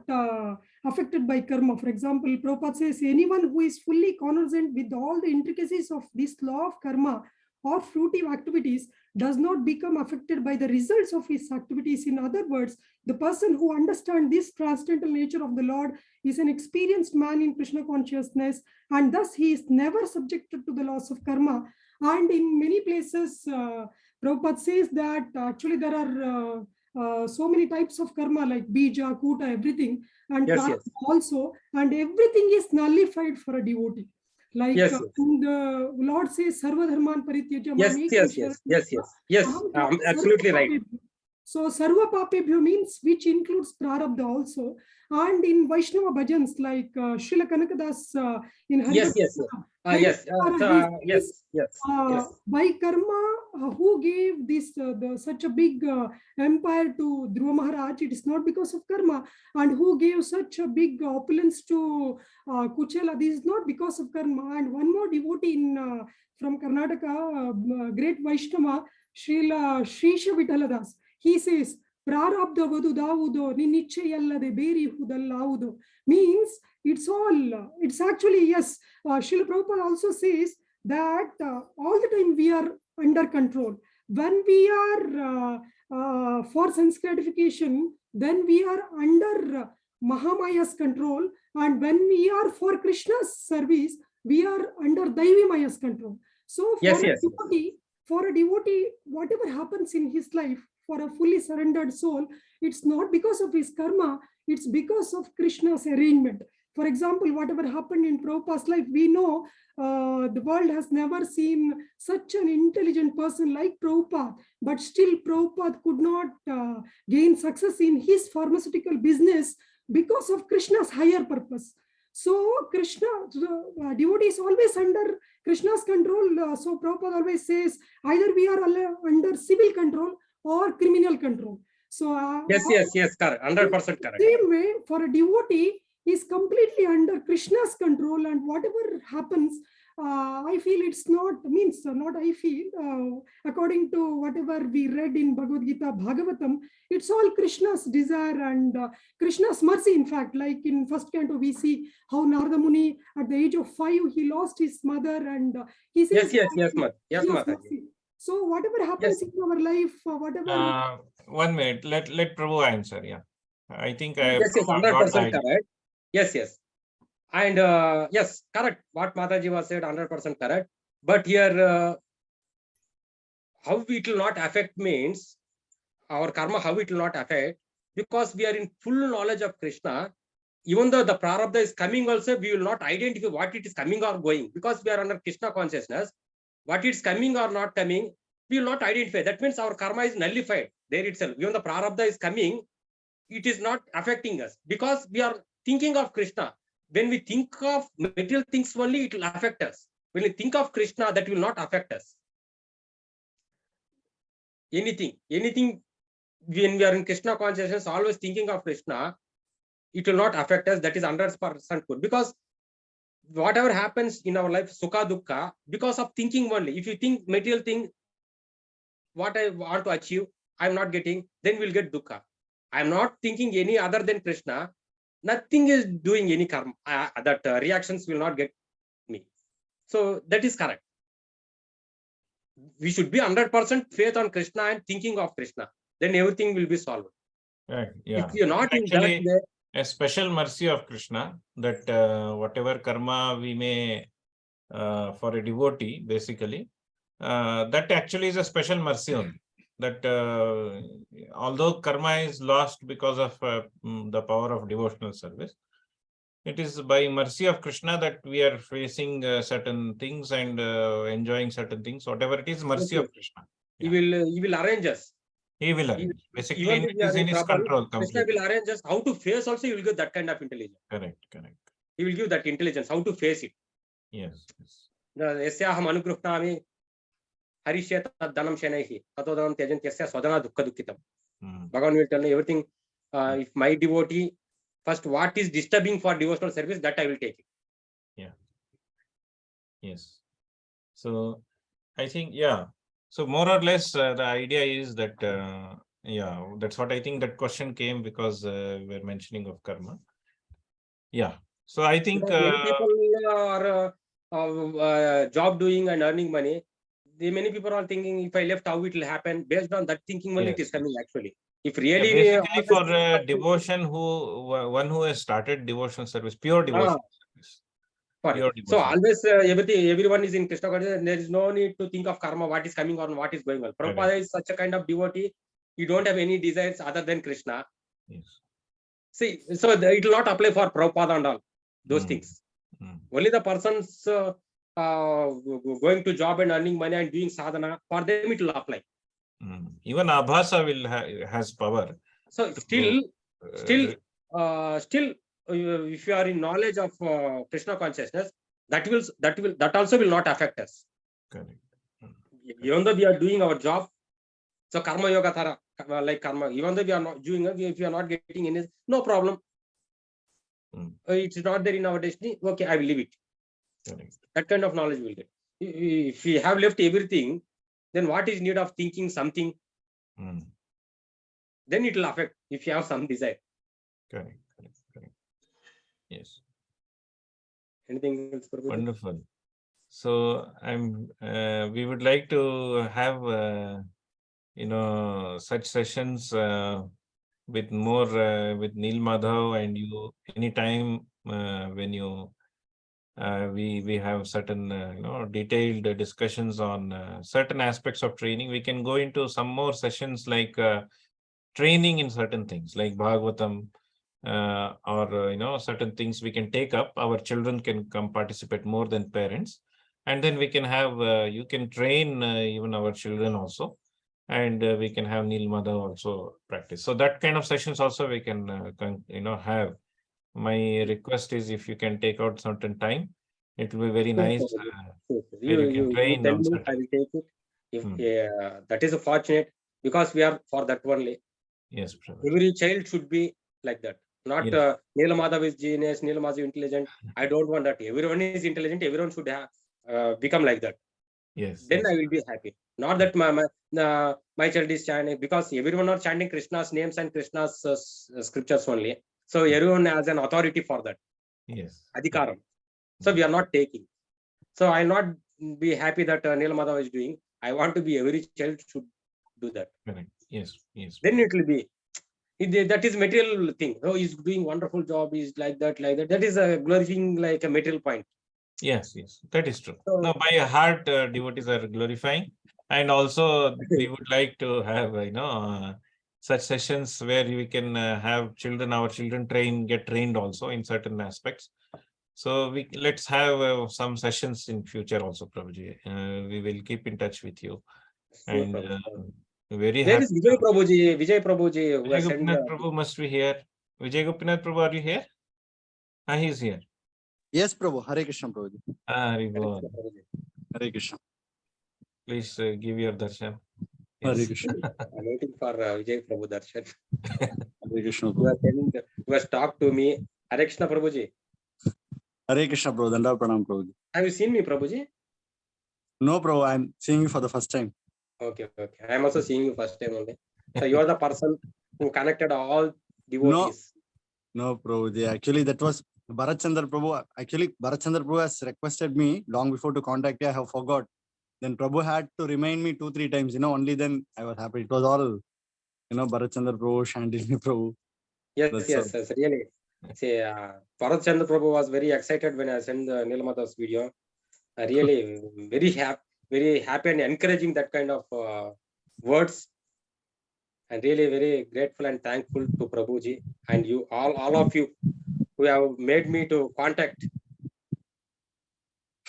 affected by karma. For example, Prabhupada says anyone who is fully conversant with all the intricacies of this law of karma or fruitive activities does not become affected by the results of his activities. In other words, the person who understands this transcendental nature of the Lord is an experienced man in Krishna consciousness, and thus he is never subjected to the laws of karma. And in many places, Prabhupada says that actually there are so many types of karma like bija, kuta, everything, and also, and everything is nullified for a devotee. Like the Lord says, Sarva Dharman Parityaja. Yes. Absolutely right. So Sarva Papebhyo means which includes Prarabdha also. And in Vaishnava bhajans like Srila Kanakadas in by karma, who gave this such a big empire to Dhruva Maharaj? It is not because of karma. And who gave such a big opulence to Kuchela? This is not because of karma. And one more devotee from Karnataka, great Vaishnava, Srila Shrisha Vitaladas. He says, Prarabdha vadu daudo ninichayallade beri hudallaudo. Means it's actually, yes, Srila Prabhupada also says that all the time we are under control. When we are for sense gratification, then we are under Mahamaya's control. And when we are for Krishna's service, we are under Daivi Maya's control. So for a devotee, whatever happens in his life, for a fully surrendered soul, it's not because of his karma, it's because of Krishna's arrangement. For example, whatever happened in Prabhupada's life, we know the world has never seen such an intelligent person like Prabhupada, but still Prabhupada could not gain success in his pharmaceutical business because of Krishna's higher purpose. So Krishna, devotee is always under Krishna's control. So Prabhupada always says either we are under civil control or criminal control. So Yes, correct, 100% correct. same way, for a devotee, is completely under Krishna's control, and whatever happens, I feel it's not, means not I feel, according to whatever we read in Bhagavad Gita, Bhagavatam, it's all Krishna's desire and Krishna's mercy. In fact, like in first canto, we see how Narada Muni, at the age of 5, he lost his mother, and he says, Yes, he has Mataji. mercy. So whatever happens in our life, whatever. 1 minute. Let Prabhu answer. Yeah, I think I Yes, got 100% the idea. correct. Yes. And yes, correct. What Mataji was said, 100% correct. But here, how it will not affect means our karma, how it will not affect, because we are in full knowledge of Krishna. Even though the prarabdha is coming also, we will not identify what it is coming or going, because we are under Krishna consciousness. What it's coming or not coming, we will not identify. That means our karma is nullified there itself. Even the prarabdha is coming, it is not affecting us, because we are thinking of Krishna. When we think of material things only, it will affect us. When we think of Krishna, that will not affect us. Anything, when we are in Krishna consciousness, always thinking of Krishna, it will not affect us. That is 100% good, because whatever happens in our life, sukha dukkha, because of thinking only. If you think material thing, what I want to achieve, I'm not getting, then we'll get dukkha. I'm not thinking any other than Krishna, nothing is doing any karma, that reactions will not get me. So that is correct. We should be 100% faith on Krishna and thinking of Krishna. Then everything will be solved. Right. Yeah. If you're not in that Actually, way, a special mercy of Krishna, that whatever karma we may for a devotee, basically, that actually is a special mercy only. That although karma is lost because of the power of devotional service, it is by mercy of Krishna that we are facing certain things and enjoying certain things. Whatever it is, mercy okay, of Krishna. he will arrange us. He will He- arrange. Basically, Even it if we is are in in his trouble, control Krishna completely. will arrange us. How to face also, you will get that kind of intelligence. Correct. He will give that intelligence, how to face it. Yes. Yasyaham anugrupnami harishyat dhanam shenaihi tatodhanam tyajantyasya swadhana dukkha dukkitam. Bhagavan will tell me everything. If my devotee, first what is disturbing for devotional service, that I will take it. Yeah. Yes. So I think, yeah. So more or less, the idea is that, yeah, that's what I think that question came because we're mentioning of karma. Yeah. So I think Because many people are job doing and earning money. Many people are thinking, if I left, how it will happen. Based on that thinking only, it is coming actually. If really basically for devotion, one who has started devotional service, pure devotional service. Pure so devotion. always everyone is in Krishna consciousness. There is no need to think of karma, what is coming or what is going on. Prabhupada is such a kind of devotee. You don't have any desires other than Krishna. Yes. See, so it will not apply for Prabhupada and all those things. Only the persons going to job and earning money and doing sadhana, for them it will apply. Even Abhasa has power. So still, if you are in knowledge of Krishna consciousness, that also will not affect us. Correct. Even though we are doing our job, so karma yoga thara, like karma, even though we are not doing, if we are not getting any, no problem. It's not there in our destiny. Okay, I will leave it. Correct. That kind of knowledge will get. If we have left everything, then what is need of thinking something? Then it will affect if you have some desire. Correct. Yes. Anything else? Wonderful. So we would like to have such sessions with more with Neela Madhava and you anytime when you we have certain detailed discussions on certain aspects of training. We can go into some more sessions like training in certain things like Bhagavatam or certain things we can take up. Our children can come participate more than parents, and then we can have you can train even our children also, and we can have Neela Madhava also practice. So that kind of sessions also we can have my request is if you can take out certain time, it will be very nice. Sure. Where you can train tell on me, I certain. will take it. If Hmm. that is fortunate, because we are for that only. Yes, Prabhu. Every child should be like that. Not Yes. Neela Madhava is genius, Neela Madhava is intelligent. I don't want that. Everyone is intelligent. Everyone should have become like that. Yes. Then Yes. I will be happy. Not that my child is chanting, because everyone are chanting Krishna's names and Krishna's scriptures only. So everyone has an authority for that. Yes. Adhikaram. So we are not taking. So I'll not be happy that Neela Madhava is doing. I want to be, every child should do that. Correct. Yes. Yes. Then it will be. That is material thing. Oh, he's doing wonderful job. He's like that, like that. That is a glorifying, like a material point. Yes, yes, that is true. So- No, by heart, devotees are glorifying, and also we would like to have, such sessions where we can have children, our children get trained also in certain aspects. So let's have some sessions in future also, Prabhuji. We will keep in touch with you, Sure, and Prabhu. very Where happy. is Vijay Prabhuji? Vijay Prabhuji, who Vijay has sent Gopinath Prabhu must be here. Vijay Gopinath Prabhu, are you here? Ah, he's here. Yes, Prabhu. Hare Krishna, Prabhu. Ah, Hari Bol. Hare Krishna. Please give your darshan. Hare Yes. Krishna. I'm waiting for Vijay Prabhu darshan. Hare Krishna, You Prabhu. are telling, you has talked to me. Hare Krishna Prabhuji. Hare Krishna, Prabhu. Danda Pranam, Prabhu. Have you seen me, Prabhuji? No, Prabhu. I'm seeing you for the first time. Okay, okay. I am also seeing you first time only. So you are the person who connected all devotees. No, Prabhu. Actually, that was Bharat Chandra Prabhu. Actually, Bharat Chandra Prabhu has requested me long before to contact you. I have forgot. Then Prabhu had to remind me 2-3 times. Only then I was happy. It was all, Bharat Chandra Prabhu, Shandini Prabhu. Yes, That's yes, yes, really. See, Bharat Chandra Prabhu was very excited when I sent the Neela Madhav's video. Really very happy and encouraging that kind of words. And really very grateful and thankful to Prabhuji and you, all of you who have made me to contact.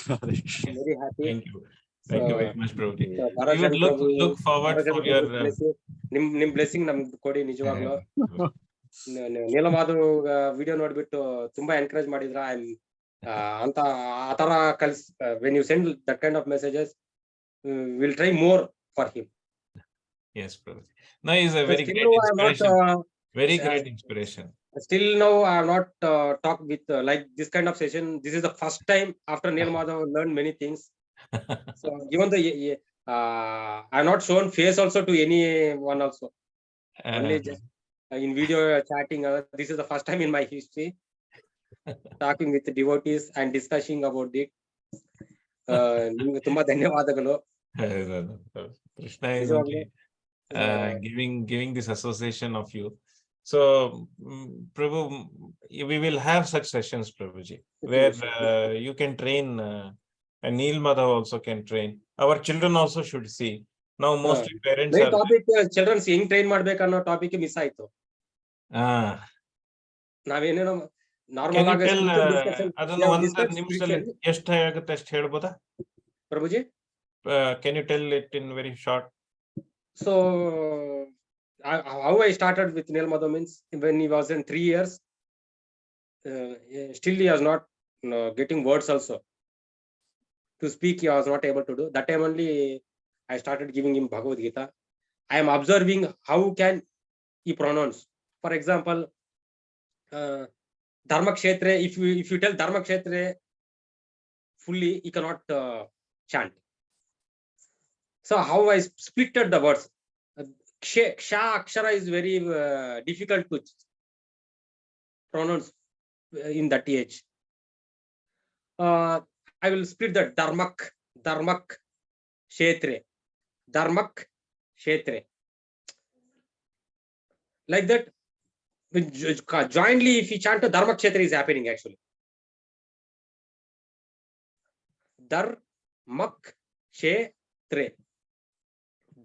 Hare Krishna. I'm very happy. Thank you. Thank you very much, Prabhuji. So, We would look forward for your ನಿಮ್ blessing ನಮ್ಗೆ ಕೊಡಿ ನಿಜವಾಗ್ಲು. ನೀಲ Madhav video ನೋಡ್ಬಿಟ್ಟು ತುಂಬಾ encourage ಮಾಡಿದ್ರ ಅಂತ ಆತರ ಕಲ್ಸ್ when you send that kind of messages will try more for him. Yes, Prabhuji. No, he's a very great inspiration. Very great inspiration. Still now I have not talked with like this kind of session. This is the first time after Neela Madhav learned many things. So even the I have not shown face also to anyone also. Only just in video chatting. This is the first time in my history talking with the devotees and discussing about it. ನಿಮ್ಗೆ ತುಂಬಾ ಧನ್ಯವಾದಗಳು. Krishna is only giving this association of you. So, Prabhu, we will have such sessions, Prabhuji, where you can train, and Neela Madhava also can train. Our children also should see. Now, mostly parents main are. Topic children ಹೆಂಗ್ train ಮಾಡ್ಬೇಕು ಅನ್ನೋ topic miss ಆಯ್ತು. ನಾವೇನೇನೋ normal ಆಗಿ ಅದನ್ನು ಒಂದು ನಿಮಿಷದಲ್ಲಿ ಎಷ್ಟು ಆಗುತ್ತೆ ಅಷ್ಟು ಹೇಳ್ಬೋದಾ ಪ್ರಭುಜಿ? Can you tell it in very short? So how I started with Neela Madhav means when he was in 3 years, still he was not getting words also. To speak, he was not able to do. That time only I started giving him Bhagavad Gita. I am observing how can he pronounce. For example, Dharma Kshetre, if you tell Dharma Kshetre fully, he cannot chant. So how I splitted the words. Ksha Akshara is very difficult to pronounce in that age. I will split the Dharmak, Kshetre, Dharmak, Kshetre. Like that, jointly, if you chant a Dharmak Kshetre is happening actually. Dharmak, Kshetre.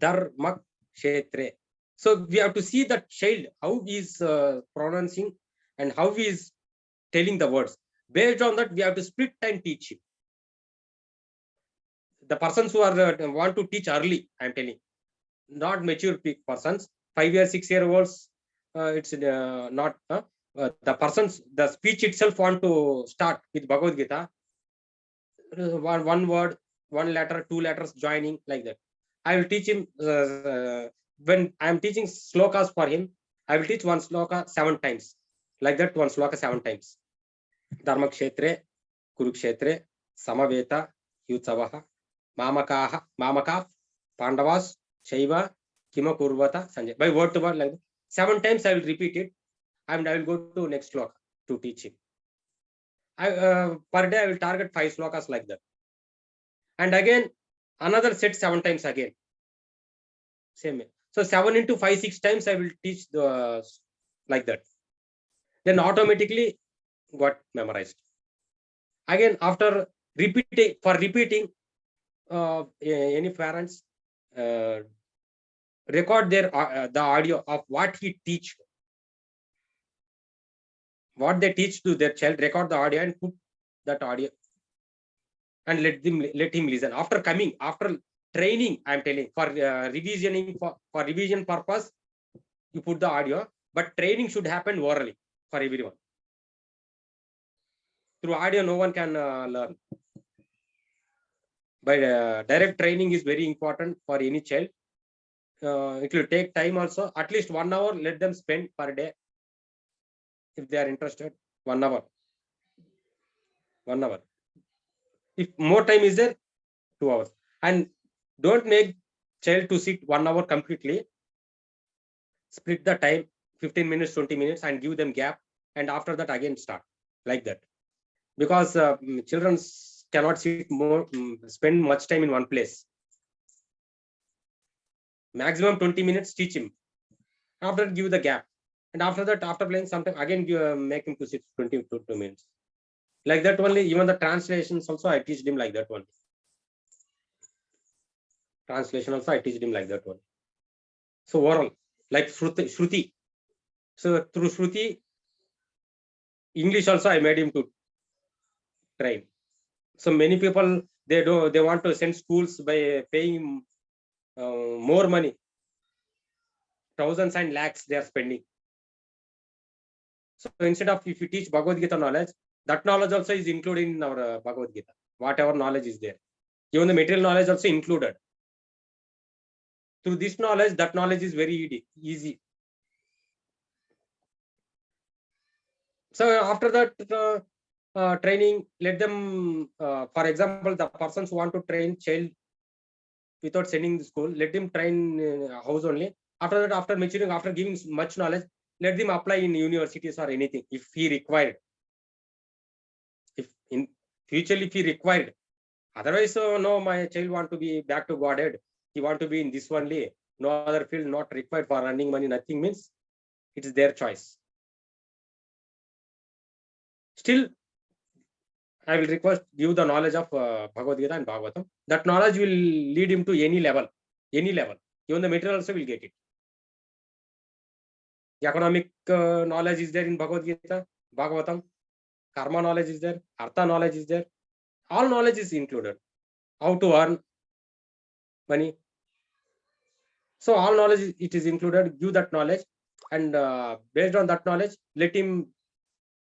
Dharmak, Kshetre. So we have to see that child, how he is pronouncing and how he is telling the words. Based on that, we have to split and teach him. The persons who are want to teach early, I am telling, not mature persons, 5 year, 6 year olds, it's not. the speech itself want to start with Bhagavad Gita, one word, one letter, two letters joining like that. I will teach him when I am teaching slokas for him. I will teach one sloka 7 times, like that. One sloka 7 times. Dharma kshetre, Kurukshetre, Samaveta, Yutsavaha, Mamaka, Pandavas, Shaiva, Kima Kurvata, Sanjay. By word to word, like that. 7 times I will repeat it, and I will go to next sloka to teach him. Per day I will target 5 slokas like that. And again, another set 7 times again. Same. So 7 into 5, 6 times I will teach the like that. Then automatically got memorized. Again, after repeating, any parents record their the audio of what he teach, what they teach to their child. Record the audio and put that audio, and let him listen. After training, I am telling, for revisioning, for revision purpose, you put the audio, but training should happen orally for everyone. Through audio, no one can learn. But direct training is very important for any child. It will take time also. At least 1 hour, let them spend per day. If they are interested, 1 hour. 1 hour. If more time is there, 2 hours. And don't make child to sit 1 hour completely. Split the time, 15 minutes, 20 minutes, and give them gap. And after that, again start like that. Because children cannot sit spend much time in one place. Maximum 20 minutes, teach him. After that, give the gap. And after that, after playing sometime, again make him to sit 20 to 2 minutes. Like that only. Even the translations also, I teach him like that one. Translation also, I teach him like that one. So oral, like Shruti. So through Shruti, English also I made him to train. So many people, they want to send schools by paying more money. Thousands and lakhs they are spending. So instead of, if you teach Bhagavad Gita knowledge, that knowledge also is included in our Bhagavad Gita. Whatever knowledge is there, even the material knowledge also included. Through this knowledge, that knowledge is very easy. So after that training, let them, for example, the persons who want to train child without sending the school, let them train house only. After that, after maturing, after giving much knowledge, let them apply in universities or anything if he required. If in future, if he required. Otherwise, no, my child want to be back to Godhead. He want to be in this only. No other field, not required for earning money, nothing, means it is their choice. Still, I will request, give the knowledge of Bhagavad Gita and Bhagavatam. That knowledge will lead him to any level. Even the material also will get it. The economic knowledge is there in Bhagavad Gita, Bhagavatam. Karma knowledge is there. Artha knowledge is there. All knowledge is included. How to earn money. So all knowledge, it is included. Give that knowledge, and based on that knowledge, let him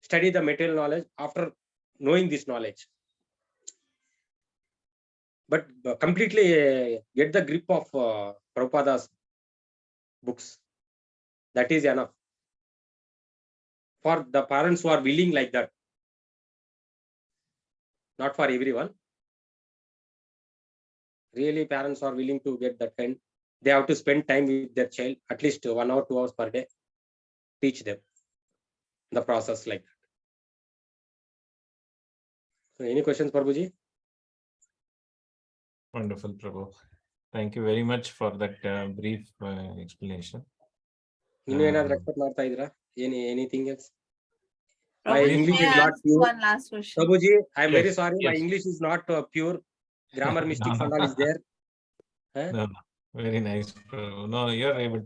study the material knowledge after knowing this knowledge. But completely get the grip of Prabhupada's books. That is enough. For the parents who are willing like that. Not for everyone. Really, parents are willing to get that kind. They have to spend time with their child, at least 1 hour, 2 hours per day. Teach them the process like that. So any questions, Prabhuji? Wonderful, Prabhu. Thank you very much for that brief explanation. Anything else? My Prabhuji, English may I is not ask pure. one last question? Prabhuji, I am very Yes, sorry. My yes. English is not pure. Grammar mistakes and all is there. No, very nice, Prabhu. No, we are able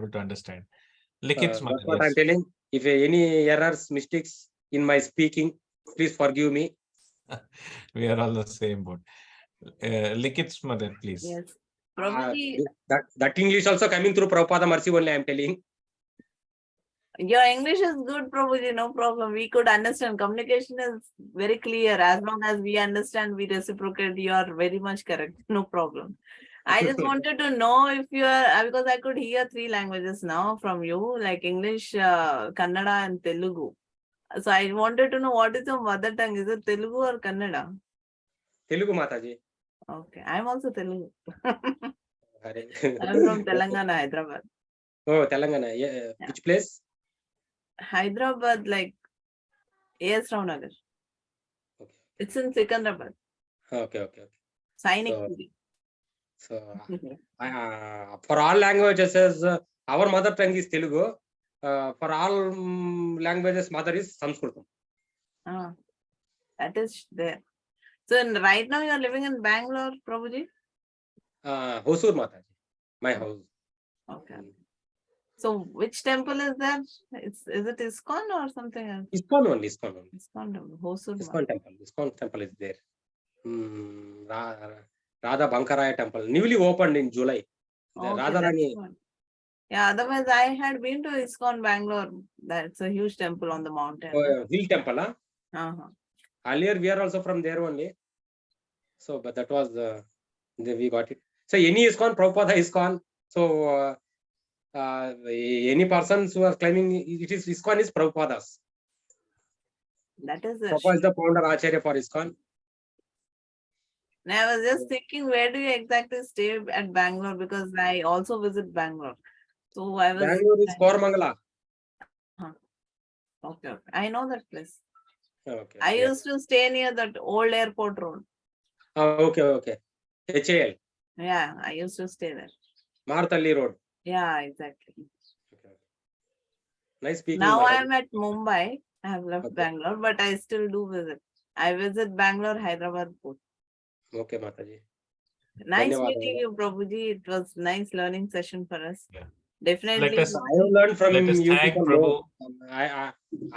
to understand. Likit's mother, That's what yes. I'm telling. If any errors, mistakes in my speaking, please forgive me. We are all the same boat. Likit's mother, please. Yes. Prabhuji, That English also coming through Prabhupada mercy only, I'm telling. Your English is good, Prabhuji, no problem. We could understand. Communication is very clear. As long as we understand, we reciprocate. You are very much correct. No problem. I just wanted to know if you are, because I could hear 3 languages now from you, like English, Kannada and Telugu. So I wanted to know what is your mother tongue? Is it Telugu or Kannada? Telugu Mataji. Okay, I'm also Telugu. Hare. I'm from Telangana, Hyderabad. Oh, Telangana. Yeah. Which place? Hyderabad, like A.S. Rao Nagar. Okay. It's in Secunderabad. Okay. Sainik So- Puri. So for all languages, our mother tongue is Telugu. For all languages, mother is Sanskritam. Ah, that is there. So right now you are living in Bangalore, Prabhuji? Hosur Mataji, my house. Okay. So which temple is that? Is it ISKCON or something else? ISKCON only. ISKCON temple, Hosur. ISKCON temple is there. Radha Bankaraya temple, newly opened in July. The Okay, Radharani. that's good. Yeah, otherwise I had been to ISKCON Bangalore. That's a huge temple on the mountain. Hill temple. Uh-huh. Earlier we are also from there only. So, but that was we got it. So any ISKCON, Prabhupada ISKCON. So any persons who are claiming it is ISKCON is Prabhupada's. That is it. Prabhupada is the founder Acharya for ISKCON. I was just thinking, where do you exactly stay at Bangalore? Because I also visit Bangalore. So I was. Bangalore is Koramangala. Okay. I know that place. Okay. I used to stay near that old airport road. Okay. HAL. Yeah, I used to stay there. Marthalli Road. Yeah, exactly. Okay. Nice speaking. Now I Mataji. am at Mumbai. I have left Bangalore, but I still do visit. I visit Bangalore, Hyderabad both. Okay, Mataji. Nice Dhanyawad. meeting you, Prabhuji. It was nice learning session for us. Yeah. Definitely. Let us- I have learned from Let us you thank people Prabhu. more.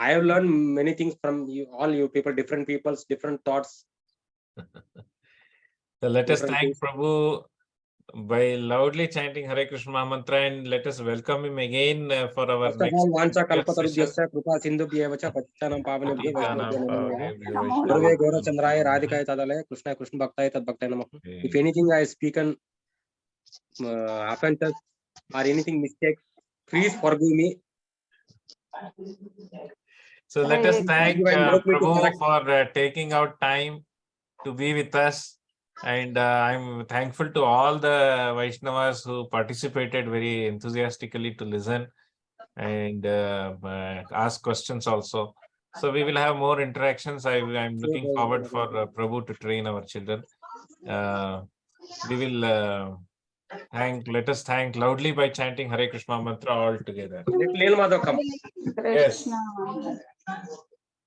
I have learned many things from you, all you people, different people's different thoughts. So let us Different thank things. Prabhu by loudly chanting Hare Krishna mantra, and let us welcome him again for our First of next all, Vancha session. Kalpatarubhyasya Krupa Sindhubhyevacha Patyanam Pavanebhyo Patitanam Vaishnavabhyo Namo Namaha. Pavanebhyo Gurave Vaishnavabhyo Gaurachandraya Namo Radhikaya Tadalaya Krishna Bhaktaye Tad Bhaktaye Namaha. Namaha. If anything I have spoken offenses or anything mistake, please forgive me. So let us thank Everyone make me to Prabhu correct. for taking out time to be with us. And I'm thankful to all the Vaishnavas who participated very enthusiastically to listen and ask questions also. So we will have more interactions. I'm looking forward for Prabhu to train our children. We will let us thank loudly by chanting Hare Krishna mantra all together. Let Neel Madhav come. Yes.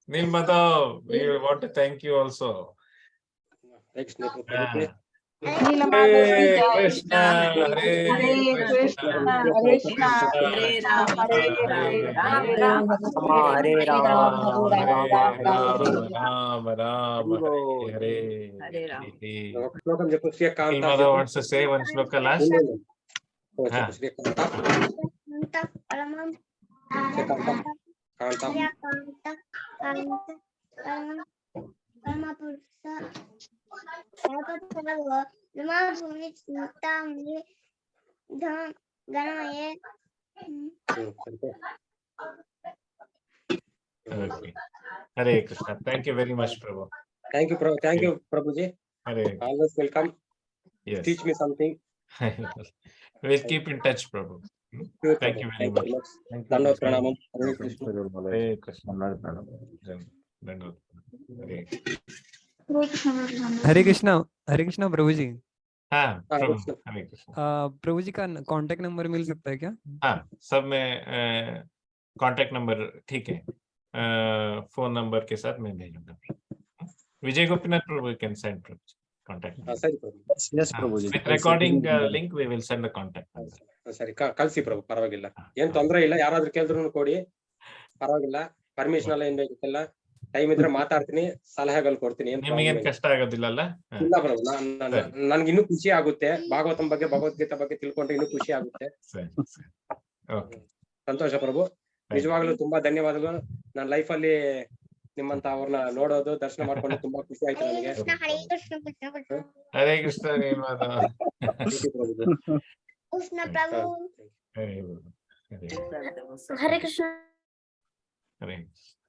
Neel Madhav, we want to thank you also. Next, Ah. Neela Hare Madhav, Krishna, Hare Hare Krishna, Krishna, Hare Rama, Hare Rama, Rama Rama, Hare Hare Rama, Rama Rama, Hare Hare. Hare Rama. శ్లోకం చెప్పు Srikantha Neel Madhav wants to say one sloka last. చెప్పు Srikantha Okay. Hare Krishna. Thank you very much, Prabhu. Thank you Prabhuji Hare. Always welcome Yes. Teach me something We'll keep in touch, Prabhu. Thank you very much. Thank you. దండవత్ ప్రణామం Hare Krishna Hare Krishna. Dandavad. Hare. हरे कृष्णा प्रभु जी। हाँ प्रभु हरे कृष्ण। प्रभु जी का contact number मिल सकता है क्या? हाँ सब में contact number ठीक है, फोन नंबर के साथ मैं भेजूंगा। विजय गोपीनाथ प्रभु कैन सेंड कांटेक्ट సరే ప్రభు Yes, Prabhuji. with recording link we will send the contact number. ಸರಿ ಕಳ್ಸಿ ಪ್ರಭು ಪರವಾಗಿಲ್ಲ ಏನ್ ತೊಂದ್ರೆ ಇಲ್ಲ, ಯಾರಾದ್ರೂ ಕೇಳಿದ್ರು ಕೊಡಿ ಪರವಾಗಿಲ್ಲ, ಪರ್ಮಿಷನ್ ಎಲ್ಲ ಏನ್ ಬೇಕಿಲ್ಲ, ಟೈಮ್ ಇದ್ರೆ ಮಾತಾಡ್ತೀನಿ, ಸಲಹೆಗಳು ಕೊಡ್ತೀನಿ, ಏನ್ ನಿಮಗೇನ್ ಕಷ್ಟ ಆಗೋದಿಲ್ಲಲ್ಲ? ಇಲ್ಲ ಪ್ರಭು ನನ್ಗೆ ಇನ್ನೂ ಖುಷಿ ಆಗುತ್ತೆ, ಭಾಗವತಂ ಬಗ್ಗೆ ಭಗವದ್ಗೀತಾ ಬಗ್ಗೆ ತಿಳ್ಕೊಂಡ್ರೆ ಇನ್ನೂ ಖುಷಿ ಆಗುತ್ತೆ. ಓಕೆ ಸಂತೋಷ ಪ್ರಭು. ನಿಜವಾಗ್ಲೂ ತುಂಬಾ ಧನ್ಯವಾದಗಳು. ನನ್ನ ಲೈಫ್ ಅಲ್ಲಿ ನಿಮ್ಮಂತ ಅವ್ರನ್ನ ನೋಡೋದು, ದರ್ಶನ ಮಾಡ್ಕೊಂಡು ತುಂಬಾ ಖುಷಿ ಆಯ್ತು ಹರೇ ನನಗೆ. Krishna Hare Krishna Krishna Krishna Hare Krishna, Neela. Thank you, Prabhu. Krishna Prabhu Hare Krishna. Hare Krishna Hare Krishna.